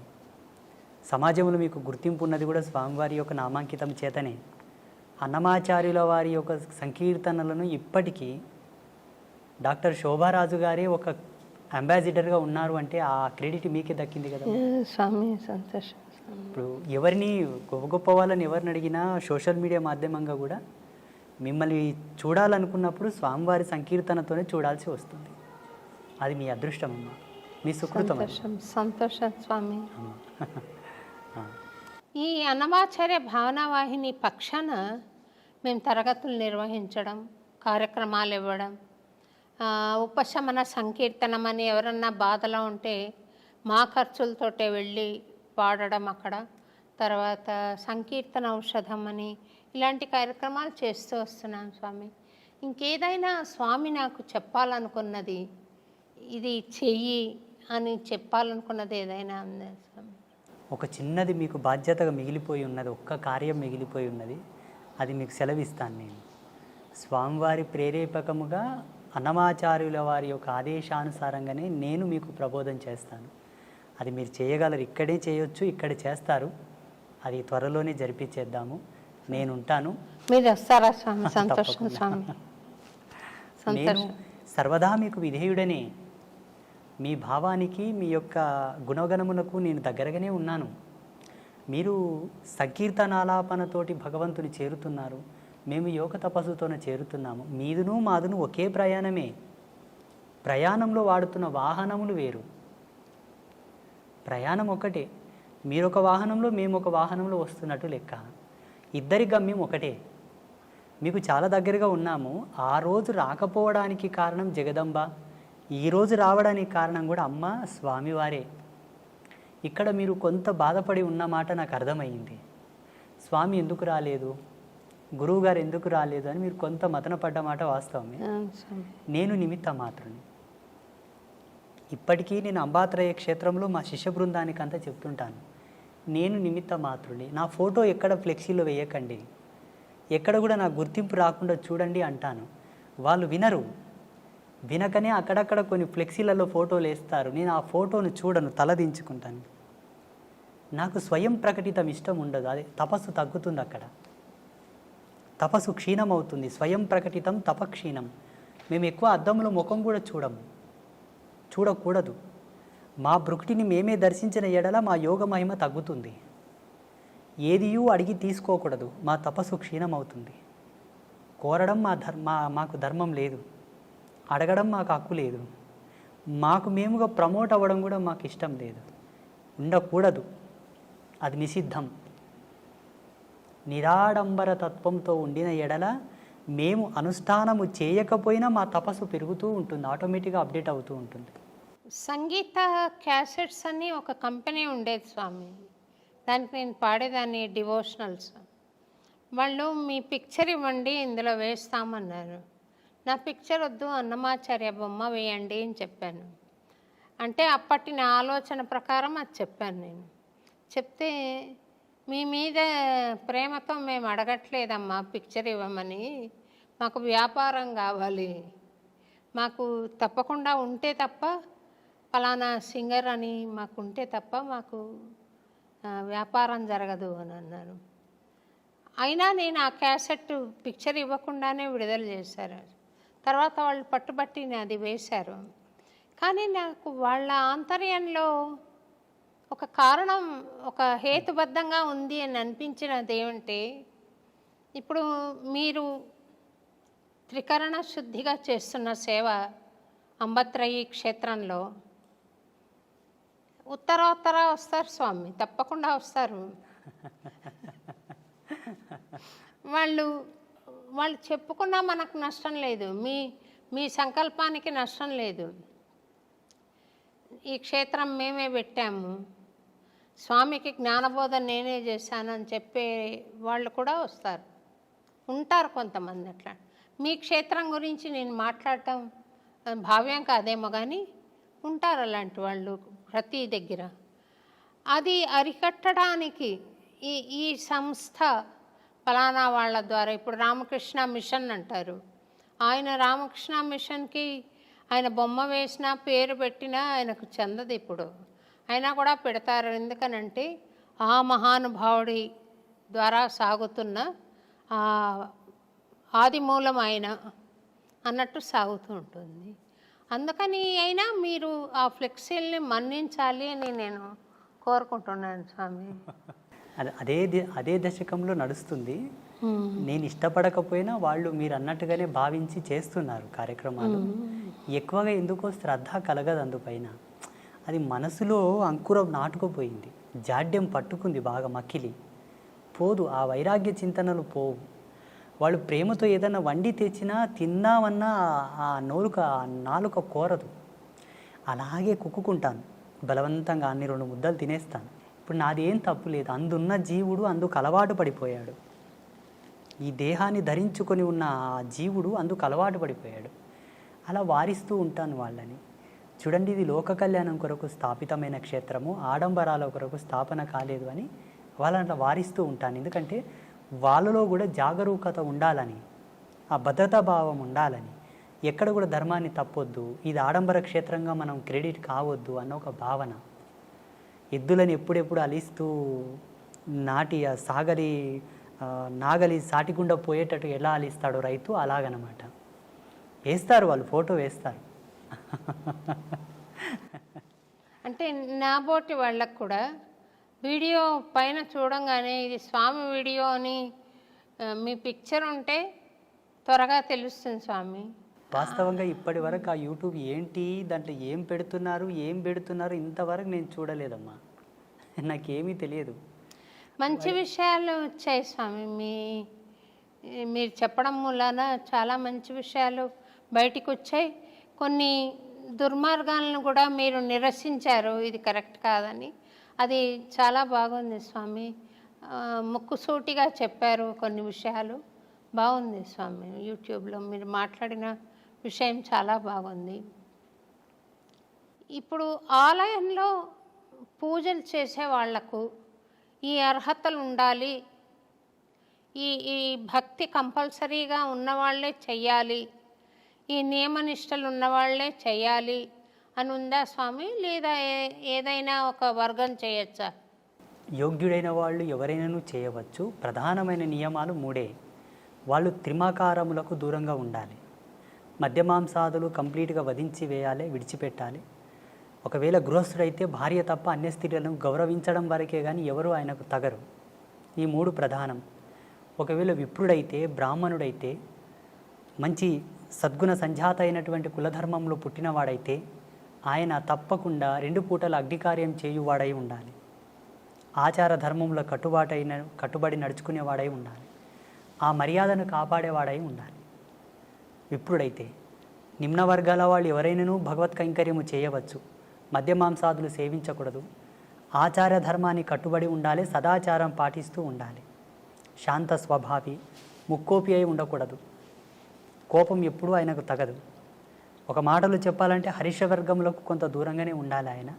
సమాజంలో మీకు గుర్తింపు ఉన్నది కూడా స్వామివారి యొక్క నామాంకితం చేతనే. అన్నమాచార్యుల వారి యొక్క సంకీర్తనలను ఇప్పటికీ డాక్టర్ శోభారాజు గారే ఒక అంబాసిడర్గా ఉన్నారు అంటే ఆ క్రెడిట్ మీకే దక్కింది కదా స్వామి. సంతోషం. ఇప్పుడు ఎవరిని గొప్ప గొప్ప వాళ్ళని ఎవరిని అడిగినా సోషల్ మీడియా మాధ్యమంగా కూడా మిమ్మల్ని చూడాలనుకున్నప్పుడు స్వామివారి సంకీర్తనతోనే చూడాల్సి వస్తుంది. అది మీ అదృష్టం అమ్మా, మీ సుకృతం. సంతోషం స్వామి. ఈ అన్నమాచార్య భావనావాహిని పక్షాన మేము తరగతులు నిర్వహించడం, కార్యక్రమాలు ఇవ్వడం, ఉపశమన సంకీర్తనం అని ఎవరన్నా బాధలో ఉంటే మా ఖర్చులతోటే వెళ్ళి పాడడం అక్కడ. తర్వాత సంకీర్తన ఔషధం అని ఇలాంటి కార్యక్రమాలు చేస్తూ వస్తున్నాను స్వామి. ఇంకేదైనా స్వామి నాకు చెప్పాలనుకున్నది, ఇది చెయ్యి అని చెప్పాలనుకున్నది ఏదైనా ఉందా స్వామి? ఒక చిన్నది మీకు బాధ్యతగా మిగిలిపోయి ఉన్నది, ఒక్క కార్యం మిగిలిపోయి ఉన్నది. అది మీకు సెలవిస్తాను నేను. స్వామివారి ప్రేరేపకముగా అన్నమాచార్యుల వారి యొక్క ఆదేశానుసారంగానే నేను మీకు ప్రబోధం చేస్తాను. అది మీరు చేయగలరు, ఇక్కడే చేయొచ్చు, ఇక్కడ చేస్తారు. అది త్వరలోనే జరిపించేద్దాము. నేను ఉంటాను, మీరు వస్తారా స్వామి? సంతోషం స్వామి. నేను సర్వదా మీకు విధేయుడనే. మీ భావానికి, మీ యొక్క గుణగణమునకు నేను దగ్గరగానే ఉన్నాను. మీరు సంకీర్తనాలాపనతోటి భగవంతుని చేరుతున్నారు, మేము యోగ తపస్సుతోనే చేరుతున్నాము. మీదును మాదును ఒకే ప్రయాణమే. ప్రయాణంలో వాడుతున్న వాహనములు వేరు, ప్రయాణం ఒకటే. మీరొక వాహనంలో, మేము ఒక వాహనంలో వస్తున్నట్టు లెక్క. ఇద్దరి గమ్యం ఒకటే. మీకు చాలా దగ్గరగా ఉన్నాము. ఆ రోజు రాకపోవడానికి కారణం జగదంబ, ఈరోజు రావడానికి కారణం కూడా అమ్మ స్వామివారే. ఇక్కడ మీరు కొంత బాధపడి ఉన్నమాట నాకు అర్థమైంది. స్వామి ఎందుకు రాలేదు, గురువుగారు ఎందుకు రాలేదు అని మీరు కొంత మతన పడ్డమాట వాస్తవమే. నేను నిమిత్త మాత్రమే. ఇప్పటికీ నేను అంబాత్రయ క్షేత్రంలో మా శిష్య బృందానికి అంతా చెప్తుంటాను, నేను నిమిత్త మాత్రుని. నా ఫోటో ఎక్కడ ఫ్లెక్సీలో వేయకండి, ఎక్కడ కూడా నా గుర్తింపు రాకుండా చూడండి అంటాను. వాళ్ళు వినరు. వినకనే అక్కడక్కడ కొన్ని ఫ్లెక్సీలలో ఫోటోలు వేస్తారు. నేను ఆ ఫోటోను చూడను, తలదించుకుంటాను. నాకు స్వయం ప్రకటితం ఇష్టం ఉండదు. అదే తపస్సు తగ్గుతుంది అక్కడ, తపస్సు క్షీణం అవుతుంది. స్వయం ప్రకటితం తపక్షీణం. మేము ఎక్కువ అద్దంలో ముఖం కూడా చూడకూడదు. మా భృకుటిని మేమే దర్శించిన ఎడల మా యోగ మహిమ తగ్గుతుంది. ఏదియూ అడిగి తీసుకోకూడదు, మా తపస్సు క్షీణం అవుతుంది. కోరడం మాకు ధర్మం లేదు, అడగడం మాకు హక్కు లేదు, మాకు మేముగా ప్రమోట్ అవ్వడం కూడా మాకు ఇష్టం లేదు, ఉండకూడదు. అది నిషిద్ధం. నిరాడంబర తత్వంతో ఉండిన ఎడల మేము అనుష్ఠానము చేయకపోయినా మా తపస్సు పెరుగుతూ ఉంటుంది, ఆటోమేటిక్గా అప్డేట్ అవుతూ ఉంటుంది. సంగీత క్యాసెట్స్ అని ఒక కంపెనీ ఉండేది స్వామి, దానికి నేను పాడేదాన్ని డివోషనల్స్. వాళ్ళు మీ పిక్చర్ ఇవ్వండి ఇందులో వేస్తామన్నారు. నా పిక్చర్ వద్దు, అన్నమాచార్య బొమ్మ వేయండి అని చెప్పాను. అంటే అప్పటి నా ఆలోచన ప్రకారం అది చెప్పాను నేను. చెప్తే మీ మీద ప్రేమతో మేము అడగట్లేదమ్మా పిక్చర్ ఇవ్వమని, మాకు వ్యాపారం కావాలి, మాకు తప్పకుండా ఉంటే తప్ప ఫలానా సింగర్ అని మాకు ఉంటే తప్ప మాకు వ్యాపారం జరగదు అని అన్నారు. అయినా నేను ఆ క్యాసెట్ పిక్చర్ ఇవ్వకుండానే విడుదల చేశారు. తర్వాత వాళ్ళు పట్టుబట్టి అది వేశారు. కానీ నాకు వాళ్ళ ఆంతర్యంలో ఒక కారణం, ఒక హేతుబద్ధంగా ఉంది అని అనిపించినది ఏమంటే, ఇప్పుడు మీరు త్రికరణ శుద్ధిగా చేస్తున్న సేవ అంబత్రయి క్షేత్రంలో ఉత్తరోత్తర వస్తారు స్వామి, తప్పకుండా వస్తారు. వాళ్ళు చెప్పుకున్నా మనకు నష్టం లేదు, మీ సంకల్పానికి నష్టం లేదు. ఈ క్షేత్రం మేమే పెట్టాము, స్వామికి జ్ఞానబోధన నేనే చేశానని చెప్పే వాళ్ళు కూడా ఉంటారు కొంతమంది. అట్లా మీ క్షేత్రం గురించి నేను మాట్లాడటం భావ్యం కాదేమో, కానీ ఉంటారు అలాంటి వాళ్ళు ప్రతి దగ్గర. అది అరికట్టడానికి ఈ సంస్థ ఫలానా వాళ్ళ ద్వారా, ఇప్పుడు రామకృష్ణ మిషన్ అంటారు, ఆయన రామకృష్ణ మిషన్కి ఆయన బొమ్మ వేసినా పేరు పెట్టినా ఆయనకు చెందదు. ఇప్పుడు అయినా కూడా పెడతారు. ఎందుకనంటే ఆ మహానుభావుడి ద్వారా సాగుతున్న ఆదిమూలం ఆయన అన్నట్టు సాగుతూ ఉంటుంది. అందుకని అయినా మీరు ఆ ఫ్లెక్సీల్ని మన్నించాలి అని నేను కోరుకుంటున్నాను స్వామి. అదే దశకంలో నడుస్తుంది. నేను ఇష్టపడకపోయినా వాళ్ళు మీరు అన్నట్టుగానే భావించి చేస్తున్నారు కార్యక్రమాలు. ఎక్కువగా ఎందుకో శ్రద్ధ కలగదు అందుపైన. అది మనసులో అంకురం నాటుకుపోయింది, జాడ్యం పట్టుకుంది బాగా, మక్కిలి పోదు. ఆ వైరాగ్య చింతనలు పోవు. వాళ్ళు ప్రేమతో ఏదైనా వండి తెచ్చినా తిన్నామన్నా ఆ నాలుక కోరదు. అలాగే కుక్కుకుంటాను బలవంతంగా, అన్ని 2 ముద్దలు తినేస్తాను. ఇప్పుడు నాది ఏం తప్పు లేదు. అందున్న జీవుడు అందుకు అలవాటు పడిపోయాడు. ఈ దేహాన్ని ధరించుకొని ఉన్న ఆ జీవుడు అందుకు అలవాటు పడిపోయాడు. అలా వారిస్తూ ఉంటాను వాళ్ళని. చూడండి, ఇది లోక కళ్యాణం కొరకు స్థాపితమైన క్షేత్రము, ఆడంబరాల కొరకు స్థాపన కాలేదు అని వాళ్ళని అట్లా వారిస్తూ ఉంటాను. ఎందుకంటే వాళ్ళలో కూడా జాగరూకత ఉండాలని, ఆ భద్రతా భావం ఉండాలని, ఎక్కడ కూడా ధర్మాన్ని తప్పొద్దు, ఇది ఆడంబర క్షేత్రంగా మనం క్రెడిట్ కావద్దు అన్న ఒక భావన. ఎద్దులని ఎప్పుడెప్పుడు అలిస్తూ నాగలి సాటికుండా పోయేటట్టు ఎలా అలిస్తాడో రైతు, అలాగనమాట. వేస్తారు వాళ్ళు, ఫోటో వేస్తారు. అంటే నాబోటి వాళ్ళకు కూడా వీడియో పైన చూడంగానే ఇది స్వామి వీడియో అని మీ పిక్చర్ ఉంటే త్వరగా తెలుస్తుంది స్వామి. వాస్తవంగా ఇప్పటి వరకు ఆ యూట్యూబ్ ఏంటి, దాంట్లో ఏం పెడుతున్నారు ఇంతవరకు నేను చూడలేదమ్మా. నాకేమీ తెలియదు. మంచి విషయాలు వచ్చాయి స్వామి. మీరు చెప్పడం మూలాన చాలా మంచి విషయాలు బయటికి వచ్చాయి. కొన్ని దుర్మార్గాలను కూడా మీరు నిరసించారు, ఇది కరెక్ట్ కాదని. అది చాలా బాగుంది స్వామి. ముక్కుసూటిగా చెప్పారు కొన్ని విషయాలు. బాగుంది స్వామి. యూట్యూబ్లో మీరు మాట్లాడిన విషయం చాలా బాగుంది. ఇప్పుడు ఆలయంలో పూజలు చేసే వాళ్లకు ఈ అర్హతలు ఉండాలి, ఈ భక్తి కంపల్సరీగా ఉన్నవాళ్లే చెయ్యాలి, ఈ నియమనిష్టలు ఉన్నవాళ్లే చేయాలి అని ఉందా స్వామి, లేదా ఏదైనా ఒక వర్గం చేయొచ్చా? యోగ్యుడైన వాళ్ళు ఎవరైనాను చేయవచ్చు. ప్రధానమైన నియమాలు 3. వాళ్ళు త్రిమాకారములకు దూరంగా ఉండాలి. మద్యమాంసాదులు కంప్లీట్గా వధించి వేయాలి, విడిచిపెట్టాలి. ఒకవేళ గృహస్థుడైతే భార్య తప్ప అన్య స్త్రీలను గౌరవించడం వరకే కానీ ఎవరు ఆయనకు తగరు. ఈ 3 ప్రధానం. ఒకవేళ విప్రుడైతే, బ్రాహ్మణుడైతే, మంచి సద్గుణ సంజాత అయినటువంటి కులధర్మంలో పుట్టినవాడైతే ఆయన తప్పకుండా 2 పూటల అగ్నికార్యం చేయువాడై ఉండాలి. ఆచార ధర్మంలో కట్టుబడి నడుచుకునేవాడై ఉండాలి. ఆ మర్యాదను కాపాడేవాడై ఉండాలి. విప్రుడైతే నిమ్న వర్గాల వాళ్ళు ఎవరైనాను భగవత్ కైంకర్యము చేయవచ్చు. మద్యమాంసాదులు సేవించకూడదు. ఆచార ధర్మాన్ని కట్టుబడి ఉండాలి. సదాచారం పాటిస్తూ ఉండాలి. శాంత స్వభావి, ముక్కోపి అయి ఉండకూడదు. కోపం ఎప్పుడూ ఆయనకు తగదు. ఒక మాటలు చెప్పాలంటే హరిషవర్గంలోకి కొంత దూరంగానే ఉండాలి ఆయన.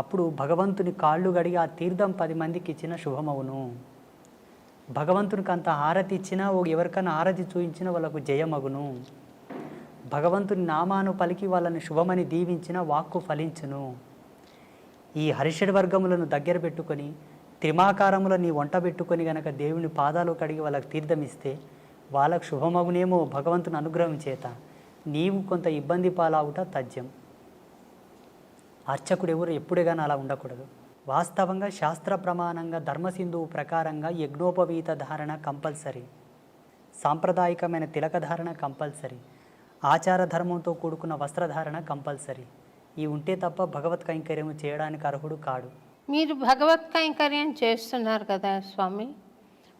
అప్పుడు భగవంతుని కాళ్ళు గడిగి ఆ తీర్థం 10 మందికి ఇచ్చిన శుభమవును. భగవంతునికి అంత హారతి ఇచ్చినా, ఎవరికైనా హారతి చూయించినా వాళ్ళకు జయమగును. భగవంతుని నామాను పలికి వాళ్ళని శుభమని దీవించిన వాక్కు ఫలించును. ఈ హరిషడ్ వర్గములను దగ్గర పెట్టుకొని, త్రిమాకారములను నీ వంట పెట్టుకొని గనక దేవుని పాదాలు కడిగి వాళ్ళకి తీర్థం ఇస్తే వాళ్ళకు శుభమగునేమో భగవంతుని అనుగ్రహం చేత. నీవు కొంత ఇబ్బంది పాలవుట తథ్యం. అర్చకుడు ఎవరు ఎప్పుడే కానీ అలా ఉండకూడదు. వాస్తవంగా శాస్త్ర ప్రమాణంగా ధర్మసింధువు ప్రకారంగా యజ్ఞోపవీత ధారణ కంపల్సరీ. సాంప్రదాయకమైన తిలకధారణ కంపల్సరీ. ఆచార ధర్మంతో కూడుకున్న వస్త్రధారణ కంపల్సరీ. ఈ ఉంటే తప్ప భగవత్ కైంకర్యం చేయడానికి అర్హుడు కాడు. మీరు భగవత్ కైంకర్యం చేస్తున్నారు కదా స్వామి,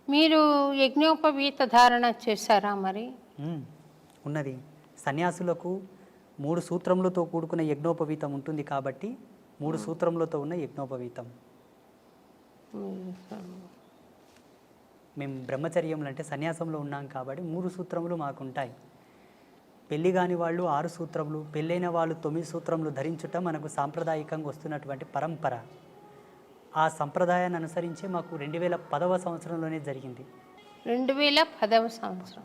మీరు యజ్ఞోపవీత ధారణ చేశారా? మరి ఉన్నది. సన్యాసులకు 3 సూత్రములతో కూడుకున్న యజ్ఞోపవీతం ఉంటుంది కాబట్టి 3 సూత్రములతో ఉన్న యజ్ఞోపవీతం. మేము బ్రహ్మచర్యములు అంటే సన్యాసంలో ఉన్నాం కాబట్టి 3 సూత్రములు మాకుంటాయి. పెళ్ళి కాని వాళ్ళు 6 సూత్రములు, పెళ్ళైన వాళ్ళు 9 సూత్రములు ధరించుట మనకు సాంప్రదాయకంగా వస్తున్నటువంటి పరంపర. ఆ సంప్రదాయాన్ని అనుసరించి మాకు 2010వ సంవత్సరంలోనే జరిగింది. 2010వ సంవత్సరం,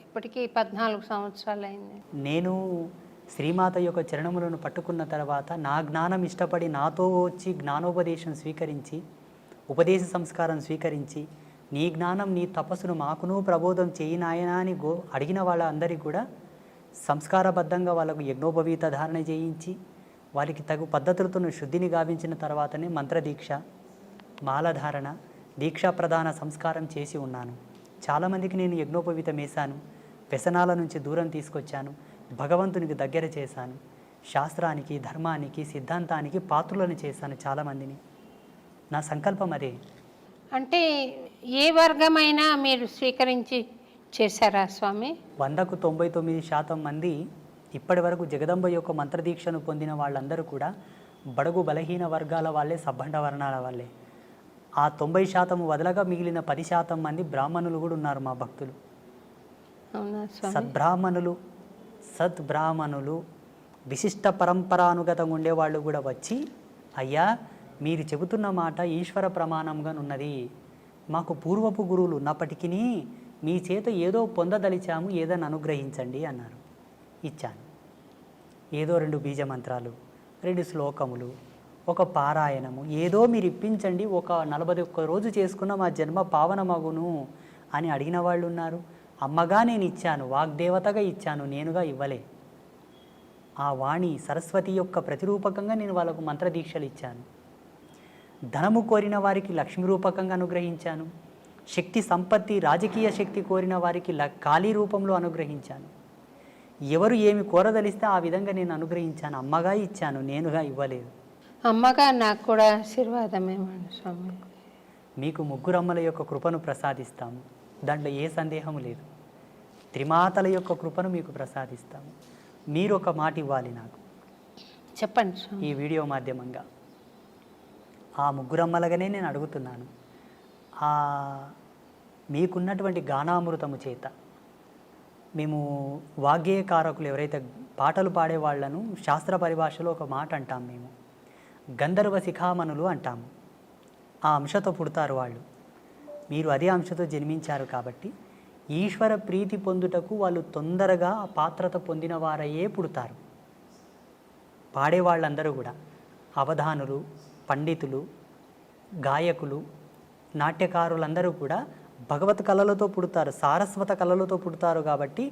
ఇప్పటికీ 14 సంవత్సరాలు అయింది. నేను శ్రీమాత యొక్క చరణములను పట్టుకున్న తర్వాత నా జ్ఞానం ఇష్టపడి నాతో వచ్చి జ్ఞానోపదేశం స్వీకరించి, ఉపదేశ సంస్కారం స్వీకరించి, నీ జ్ఞానం నీ తపస్సును మాకును ప్రబోధం చేయి నాయనా అని అడిగిన వాళ్ళందరికీ కూడా సంస్కారబద్ధంగా వాళ్ళకు యజ్ఞోపవీత ధారణ చేయించి వాళ్ళకి తగు పద్ధతులతో శుద్ధిని గావించిన తర్వాతనే మంత్రదీక్ష, మాలధారణ, దీక్షా ప్రధాన సంస్కారం చేసి ఉన్నాను. చాలామందికి నేను యజ్ఞోపవీతం వేశాను. వ్యసనాల నుంచి దూరం తీసుకొచ్చాను. భగవంతునికి దగ్గర చేశాను. శాస్త్రానికి, ధర్మానికి, సిద్ధాంతానికి పాత్రులను చేశాను చాలామందిని. నా సంకల్పం అదే. అంటే ఏ వర్గమైనా మీరు స్వీకరించి చేశారా స్వామి? 100కు 99% మంది ఇప్పటి వరకు జగదంబ యొక్క మంత్రదీక్షను పొందిన వాళ్ళందరూ కూడా బడుగు బలహీన వర్గాల వాళ్ళే, సబ్బండ వర్ణాల వాళ్ళే. ఆ 90% వదలగా మిగిలిన 10% మంది బ్రాహ్మణులు కూడా ఉన్నారు మా భక్తులు. సద్బ్రాహ్మణులు విశిష్ట పరంపరానుగతంగా ఉండేవాళ్ళు కూడా వచ్చి, అయ్యా మీరు చెబుతున్న మాట ఈశ్వర ప్రమాణంగా ఉన్నది, మాకు పూర్వపు గురువులు ఉన్నప్పటికీ మీ చేత ఏదో పొందదలిచాము, ఏదని అనుగ్రహించండి అన్నారు. ఇచ్చాను. ఏదో 2 బీజమంత్రాలు, 2 శ్లోకములు, ఒక పారాయణము, ఏదో మీరు ఇప్పించండి, ఒక 41 రోజు చేసుకున్న మా జన్మ పావనమగును అని అడిగిన వాళ్ళు ఉన్నారు. అమ్మగా నేను ఇచ్చాను, వాగ్దేవతగా ఇచ్చాను, నేనుగా ఇవ్వలే. ఆ వాణి సరస్వతి యొక్క ప్రతిరూపకంగా నేను వాళ్ళకు మంత్రదీక్షలు ఇచ్చాను. ధనము కోరిన వారికి లక్ష్మీ రూపకంగా అనుగ్రహించాను. శక్తి సంపత్తి, రాజకీయ శక్తి కోరిన వారికి కాళీ రూపంలో అనుగ్రహించాను. ఎవరు ఏమి కోరదలిస్తే ఆ విధంగా నేను అనుగ్రహించాను. అమ్మగా ఇచ్చాను, నేనుగా ఇవ్వలేదు. అమ్మగా నాకు కూడా ఆశీర్వాదమేమండి స్వామి. మీకు 3 అమ్మల యొక్క కృపను ప్రసాదిస్తాము, దాంట్లో ఏ సందేహము లేదు. త్రిమాతల యొక్క కృపను మీకు ప్రసాదిస్తాము. మీరు ఒక మాట ఇవ్వాలి నాకు. చెప్పండి స్వామి. ఈ వీడియో మాధ్యమంగా ఆ 3 అమ్మలుగానే నేను అడుగుతున్నాను. మీకున్నటువంటి గానామృతము చేత మేము వాగ్గేయకారకులు ఎవరైతే పాటలు పాడేవాళ్లను శాస్త్ర పరిభాషలో ఒక మాట అంటాం, మేము గంధర్వ శిఖామణులు అంటాము. ఆ అంశతో పుడతారు వాళ్ళు. మీరు అదే అంశతో జన్మించారు కాబట్టి ఈశ్వర ప్రీతి పొందుటకు వాళ్ళు తొందరగా ఆ పాత్రత పొందిన వారయ్యే పుడతారు. పాడేవాళ్ళందరూ కూడా అవధానులు, పండితులు, గాయకులు, నాట్యకారులందరూ కూడా భగవత్ కళలతో పుడతారు, సారస్వత కళలతో పుడతారు. కాబట్టి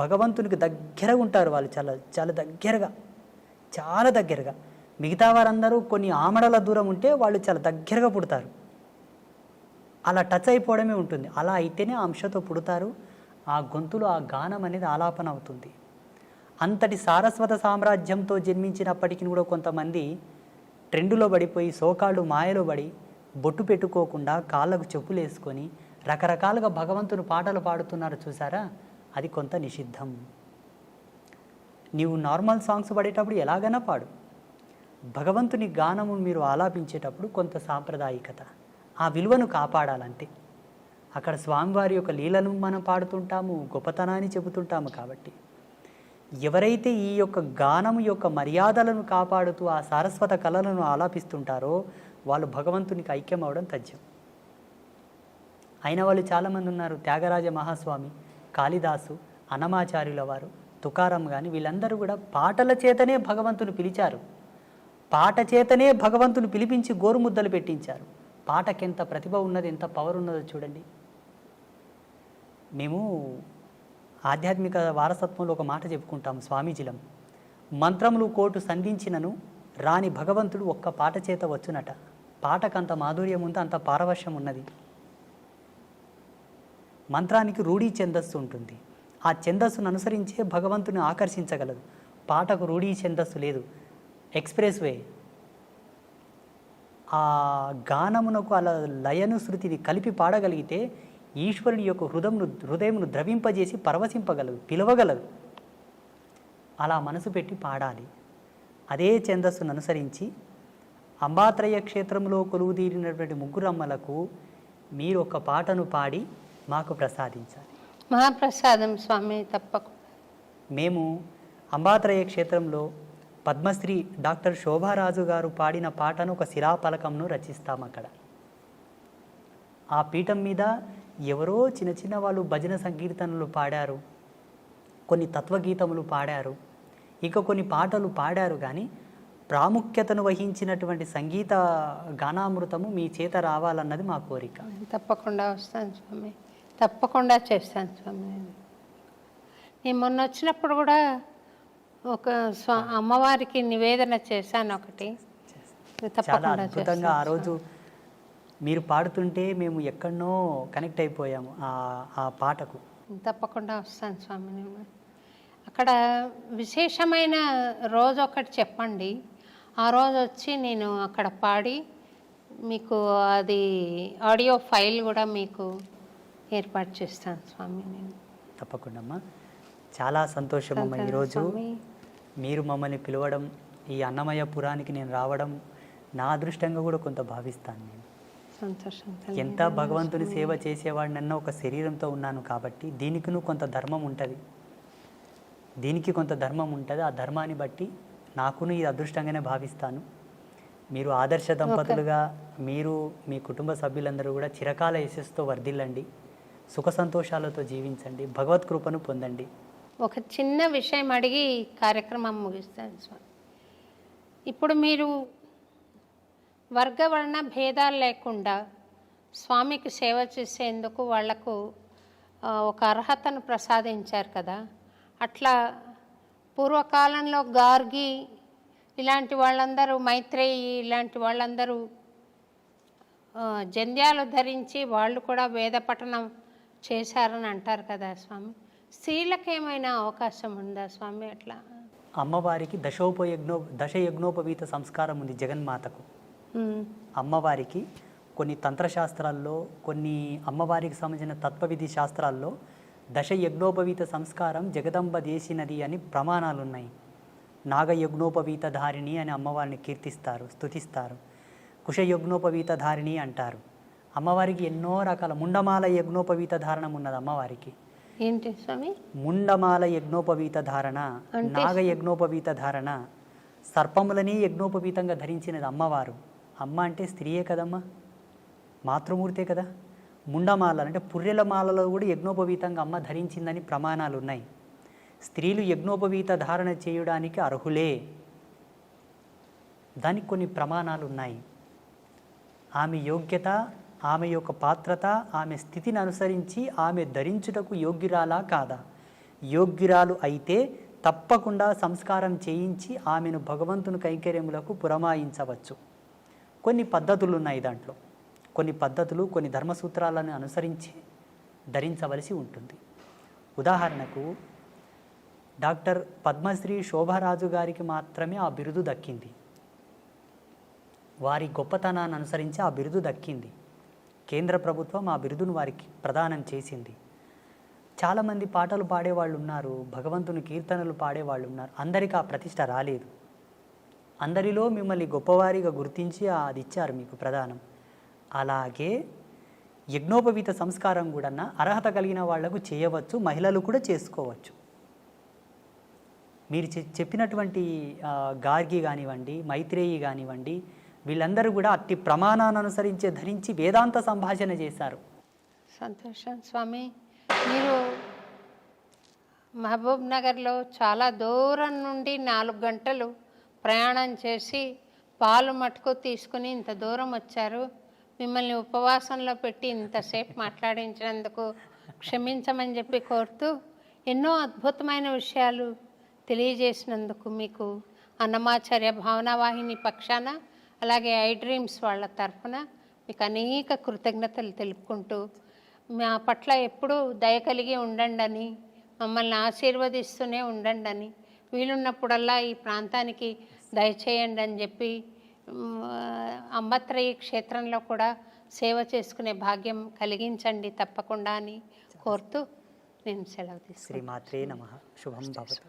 భగవంతునికి దగ్గరగా ఉంటారు వాళ్ళు, చాలా చాలా దగ్గరగా, చాలా దగ్గరగా. మిగతా వారందరూ కొన్ని ఆమడల దూరం ఉంటే వాళ్ళు చాలా దగ్గరగా పుడతారు. అలా టచ్ అయిపోవడమే ఉంటుంది. అలా అయితేనే ఆ అంశతో పుడతారు. ఆ గొంతులో ఆ గానం అనేది ఆలాపన అవుతుంది. అంతటి సారస్వత సామ్రాజ్యంతో జన్మించినప్పటికీ కూడా కొంతమంది ట్రెండులో పడిపోయి, సోకాళ్ళు మాయలో పడి, బొట్టు పెట్టుకోకుండా కాళ్ళకు చెప్పులు వేసుకొని రకరకాలుగా భగవంతుని పాటలు పాడుతున్నారు చూసారా, అది కొంత నిషిద్ధం. నీవు నార్మల్ సాంగ్స్ పాడేటప్పుడు ఎలాగైనా పాడు, భగవంతుని గానము మీరు ఆలాపించేటప్పుడు కొంత సాంప్రదాయికత, ఆ విలువను కాపాడాలంటే. అక్కడ స్వామివారి యొక్క లీలను మనం పాడుతుంటాము, గొప్పతనాన్ని చెబుతుంటాము. కాబట్టి ఎవరైతే ఈ యొక్క గానము యొక్క మర్యాదలను కాపాడుతూ ఆ సారస్వత కళలను ఆలాపిస్తుంటారో వాళ్ళు భగవంతునికి ఐక్యం అవడం తథ్యం. అయిన వాళ్ళు చాలామంది ఉన్నారు. త్యాగరాజ మహాస్వామి, కాళిదాసు, అన్నమాచార్యుల వారు, తుకారం కానీ వీళ్ళందరూ కూడా పాటల చేతనే భగవంతుని పిలిచారు. పాట చేతనే భగవంతుని పిలిపించి గోరుముద్దలు పెట్టించారు. పాటకెంత ప్రతిభ ఉన్నది, ఎంత పవర్ ఉన్నదో చూడండి. మేము ఆధ్యాత్మిక వారసత్వంలో ఒక మాట చెప్పుకుంటాం స్వామీజీలం. మంత్రములు కోటు సంధించినను రాని భగవంతుడు ఒక్క పాట చేత వచ్చునట. పాటకంత మాధుర్యం ఉంది, అంత పారవశ్యం ఉన్నది. మంత్రానికి రూఢీ ఛందస్సు ఉంటుంది. ఆ ఛందస్సును అనుసరించే భగవంతుని ఆకర్షించగలదు. పాటకు రూఢీ ఛందస్సు లేదు, ఎక్స్ప్రెస్ వే. ఆ గానమునకు అలా లయను శృతిని కలిపి పాడగలిగితే ఈశ్వరుని యొక్క హృదయమును ద్రవింపజేసి పరవశింపగలదు, పిలవగలదు. అలా మనసు పెట్టి పాడాలి. అదే ఛందస్సును అనుసరించి అంబాత్రయ క్షేత్రంలో కొలువుదీరినటువంటి ముగ్గురమ్మలకు మీరు ఒక పాటను పాడి మాకు ప్రసాదించాలి. మహాప్రసాదం స్వామి, తప్పకుండా. మేము అంబాత్రయ క్షేత్రంలో పద్మశ్రీ డాక్టర్ శోభారాజు గారు పాడిన పాటను ఒక శిలాపలకంను రచిస్తాం. అక్కడ ఆ పీఠం మీద ఎవరో చిన్న చిన్న వాళ్ళు భజన సంకీర్తనలు పాడారు, కొన్ని తత్వగీతములు పాడారు, ఇక కొన్ని పాటలు పాడారు. కానీ ప్రాముఖ్యతను వహించినటువంటి సంగీత గానామృతము మీ చేత రావాలన్నది మా కోరిక. తప్పకుండా వస్తాను స్వామి, తప్పకుండా చేస్తాను స్వామి. నేను మొన్న వచ్చినప్పుడు కూడా ఒక అమ్మవారికి నివేదన చేశాను ఒకటి. చాలా అద్భుతంగా ఆ రోజు మీరు పాడుతుంటే మేము ఎక్కడనో కనెక్ట్ అయిపోయాము ఆ పాటకు. తప్పకుండా వస్తాను స్వామి. నేను అక్కడ విశేషమైన రోజు ఒకటి చెప్పండి, ఆ రోజు వచ్చి నేను అక్కడ పాడి మీకు అది ఆడియో ఫైల్ కూడా మీకు ఏర్పాటు చేస్తాను స్వామి. నేను తప్పకుండా అమ్మా. చాలా సంతోషం అమ్మ, ఈరోజు మీరు మమ్మల్ని పిలవడం, ఈ అన్నమయ్య పురానికి నేను రావడం నా అదృష్టంగా కూడా కొంత భావిస్తాను. నేను సంతోషం. ఎంత భగవంతుని సేవ చేసేవాడినన్నా ఒక శరీరంతో ఉన్నాను కాబట్టి దీనికి కొంత ధర్మం ఉంటుంది, దీనికి కొంత ధర్మం ఉంటుంది. ఆ ధర్మాన్ని బట్టి నాకును ఇది అదృష్టంగానే భావిస్తాను. మీరు ఆదర్శ దంపతులుగా మీరు మీ కుటుంబ సభ్యులందరూ కూడా చిరకాల యశస్సుతో వర్ధిల్లండి, సుఖ సంతోషాలతో జీవించండి, భగవత్ కృపను పొందండి. ఒక చిన్న విషయం అడిగి కార్యక్రమం ముగిస్తాను స్వామి. ఇప్పుడు మీరు వర్గవర్ణ భేదాలు లేకుండా స్వామికి సేవ చేసేందుకు వాళ్లకు ఒక అర్హతను ప్రసాదించారు కదా. అట్లా పూర్వకాలంలో గార్గి ఇలాంటి వాళ్ళందరూ, మైత్రేయి ఇలాంటి వాళ్ళందరూ జంధ్యాలు ధరించి వాళ్ళు కూడా వేద పఠనం చేశారని అంటారు కదా స్వామి. స్త్రీలకు ఏమైనా అవకాశం ఉందా స్వామి? అట్లా అమ్మవారికి దశయజ్ఞోపవీత సంస్కారం ఉంది జగన్మాతకు. అమ్మవారికి కొన్ని తంత్రశాస్త్రాల్లో, కొన్ని అమ్మవారికి సంబంధించిన తత్వవిధి శాస్త్రాల్లో దశయజ్ఞోపవీత సంస్కారం జగదంబ చేసినది అని ప్రమాణాలు ఉన్నాయి. నాగయజ్ఞోపవీత ధారిణి అని అమ్మవారిని కీర్తిస్తారు, స్తుతిస్తారు. కుశయజ్ఞోపవీత ధారిణి అంటారు. అమ్మవారికి ఎన్నో రకాల ముండమాల యజ్ఞోపవీత ధారణం ఉన్నది అమ్మవారికి. ఏంటి స్వామి? ముండమాల యజ్ఞోపవీత ధారణ, నాగ యజ్ఞోపవీత ధారణ, సర్పములని యజ్ఞోపవీతంగా ధరించినది అమ్మవారు. అమ్మ అంటే స్త్రీయే కదమ్మా, మాతృమూర్తే కదా. ముండమాల అంటే పుర్రెల మాలలో కూడా యజ్ఞోపవీతంగా అమ్మ ధరించిందని ప్రమాణాలు ఉన్నాయి. స్త్రీలు యజ్ఞోపవీత ధారణ చేయడానికి అర్హులే, దానికి కొన్ని ప్రమాణాలు ఉన్నాయి. ఆమె యోగ్యత, ఆమె యొక్క పాత్రత, ఆమె స్థితిని అనుసరించి ఆమె ధరించుటకు యోగ్యురాలా కాదా? యోగ్యురాలు అయితే తప్పకుండా సంస్కారం చేయించి ఆమెను భగవంతుని కైంకర్యములకు పురమాయించవచ్చు. కొన్ని పద్ధతులు ఉన్నాయి దాంట్లో, కొన్ని పద్ధతులు, కొన్ని ధర్మసూత్రాలను అనుసరించి ధరించవలసి ఉంటుంది. ఉదాహరణకు డాక్టర్ పద్మశ్రీ శోభారాజు గారికి మాత్రమే ఆ బిరుదు దక్కింది. వారి గొప్పతనాన్ని అనుసరించి ఆ బిరుదు దక్కింది. కేంద్ర ప్రభుత్వం ఆ బిరుదును వారికి ప్రదానం చేసింది. చాలామంది పాటలు పాడేవాళ్ళు ఉన్నారు, భగవంతుని కీర్తనలు పాడేవాళ్ళు ఉన్నారు, అందరికీ ఆ ప్రతిష్ట రాలేదు. అందరిలో మిమ్మల్ని గొప్పవారిగా గుర్తించి అది ఇచ్చారు మీకు ప్రదానం. అలాగే యజ్ఞోపవీత సంస్కారం కూడా అర్హత కలిగిన వాళ్లకు చేయవచ్చు, మహిళలు కూడా చేసుకోవచ్చు. మీరు చెప్పినటువంటి గార్గి కానివ్వండి, మైత్రేయి కానివ్వండి, వీళ్ళందరూ కూడా అట్టి ప్రమాణాన్ని అనుసరించే ధరించి వేదాంత సంభాషణ చేశారు. సంతోషం స్వామి. మీరు మహబూబ్ నగర్లో చాలా దూరం నుండి 4 గంటలు ప్రయాణం చేసి పాలు మటుకు తీసుకుని ఇంత దూరం వచ్చారు. మిమ్మల్ని ఉపవాసంలో పెట్టి ఇంతసేపు మాట్లాడించినందుకు క్షమించమని చెప్పి కోరుతూ, ఎన్నో అద్భుతమైన విషయాలు తెలియజేసినందుకు మీకు అన్నమాచార్య భావనావాహిని పక్షాన, అలాగే ఐ డ్రీమ్స్ వాళ్ళ తరఫున మీకు అనేక కృతజ్ఞతలు తెలుపుకుంటూ, మా పట్ల ఎప్పుడూ దయ కలిగి ఉండండి అని, మమ్మల్ని ఆశీర్వదిస్తూనే ఉండండి అని, వీలున్నప్పుడల్లా ఈ ప్రాంతానికి దయచేయండి అని చెప్పి అంబత్రయి క్షేత్రంలో కూడా సేవ చేసుకునే భాగ్యం కలిగించండి తప్పకుండా అని కోరుతూ నేను సెలవు తీసుకుంటాను. శ్రీమాత్రే నమః. శుభం భవతు.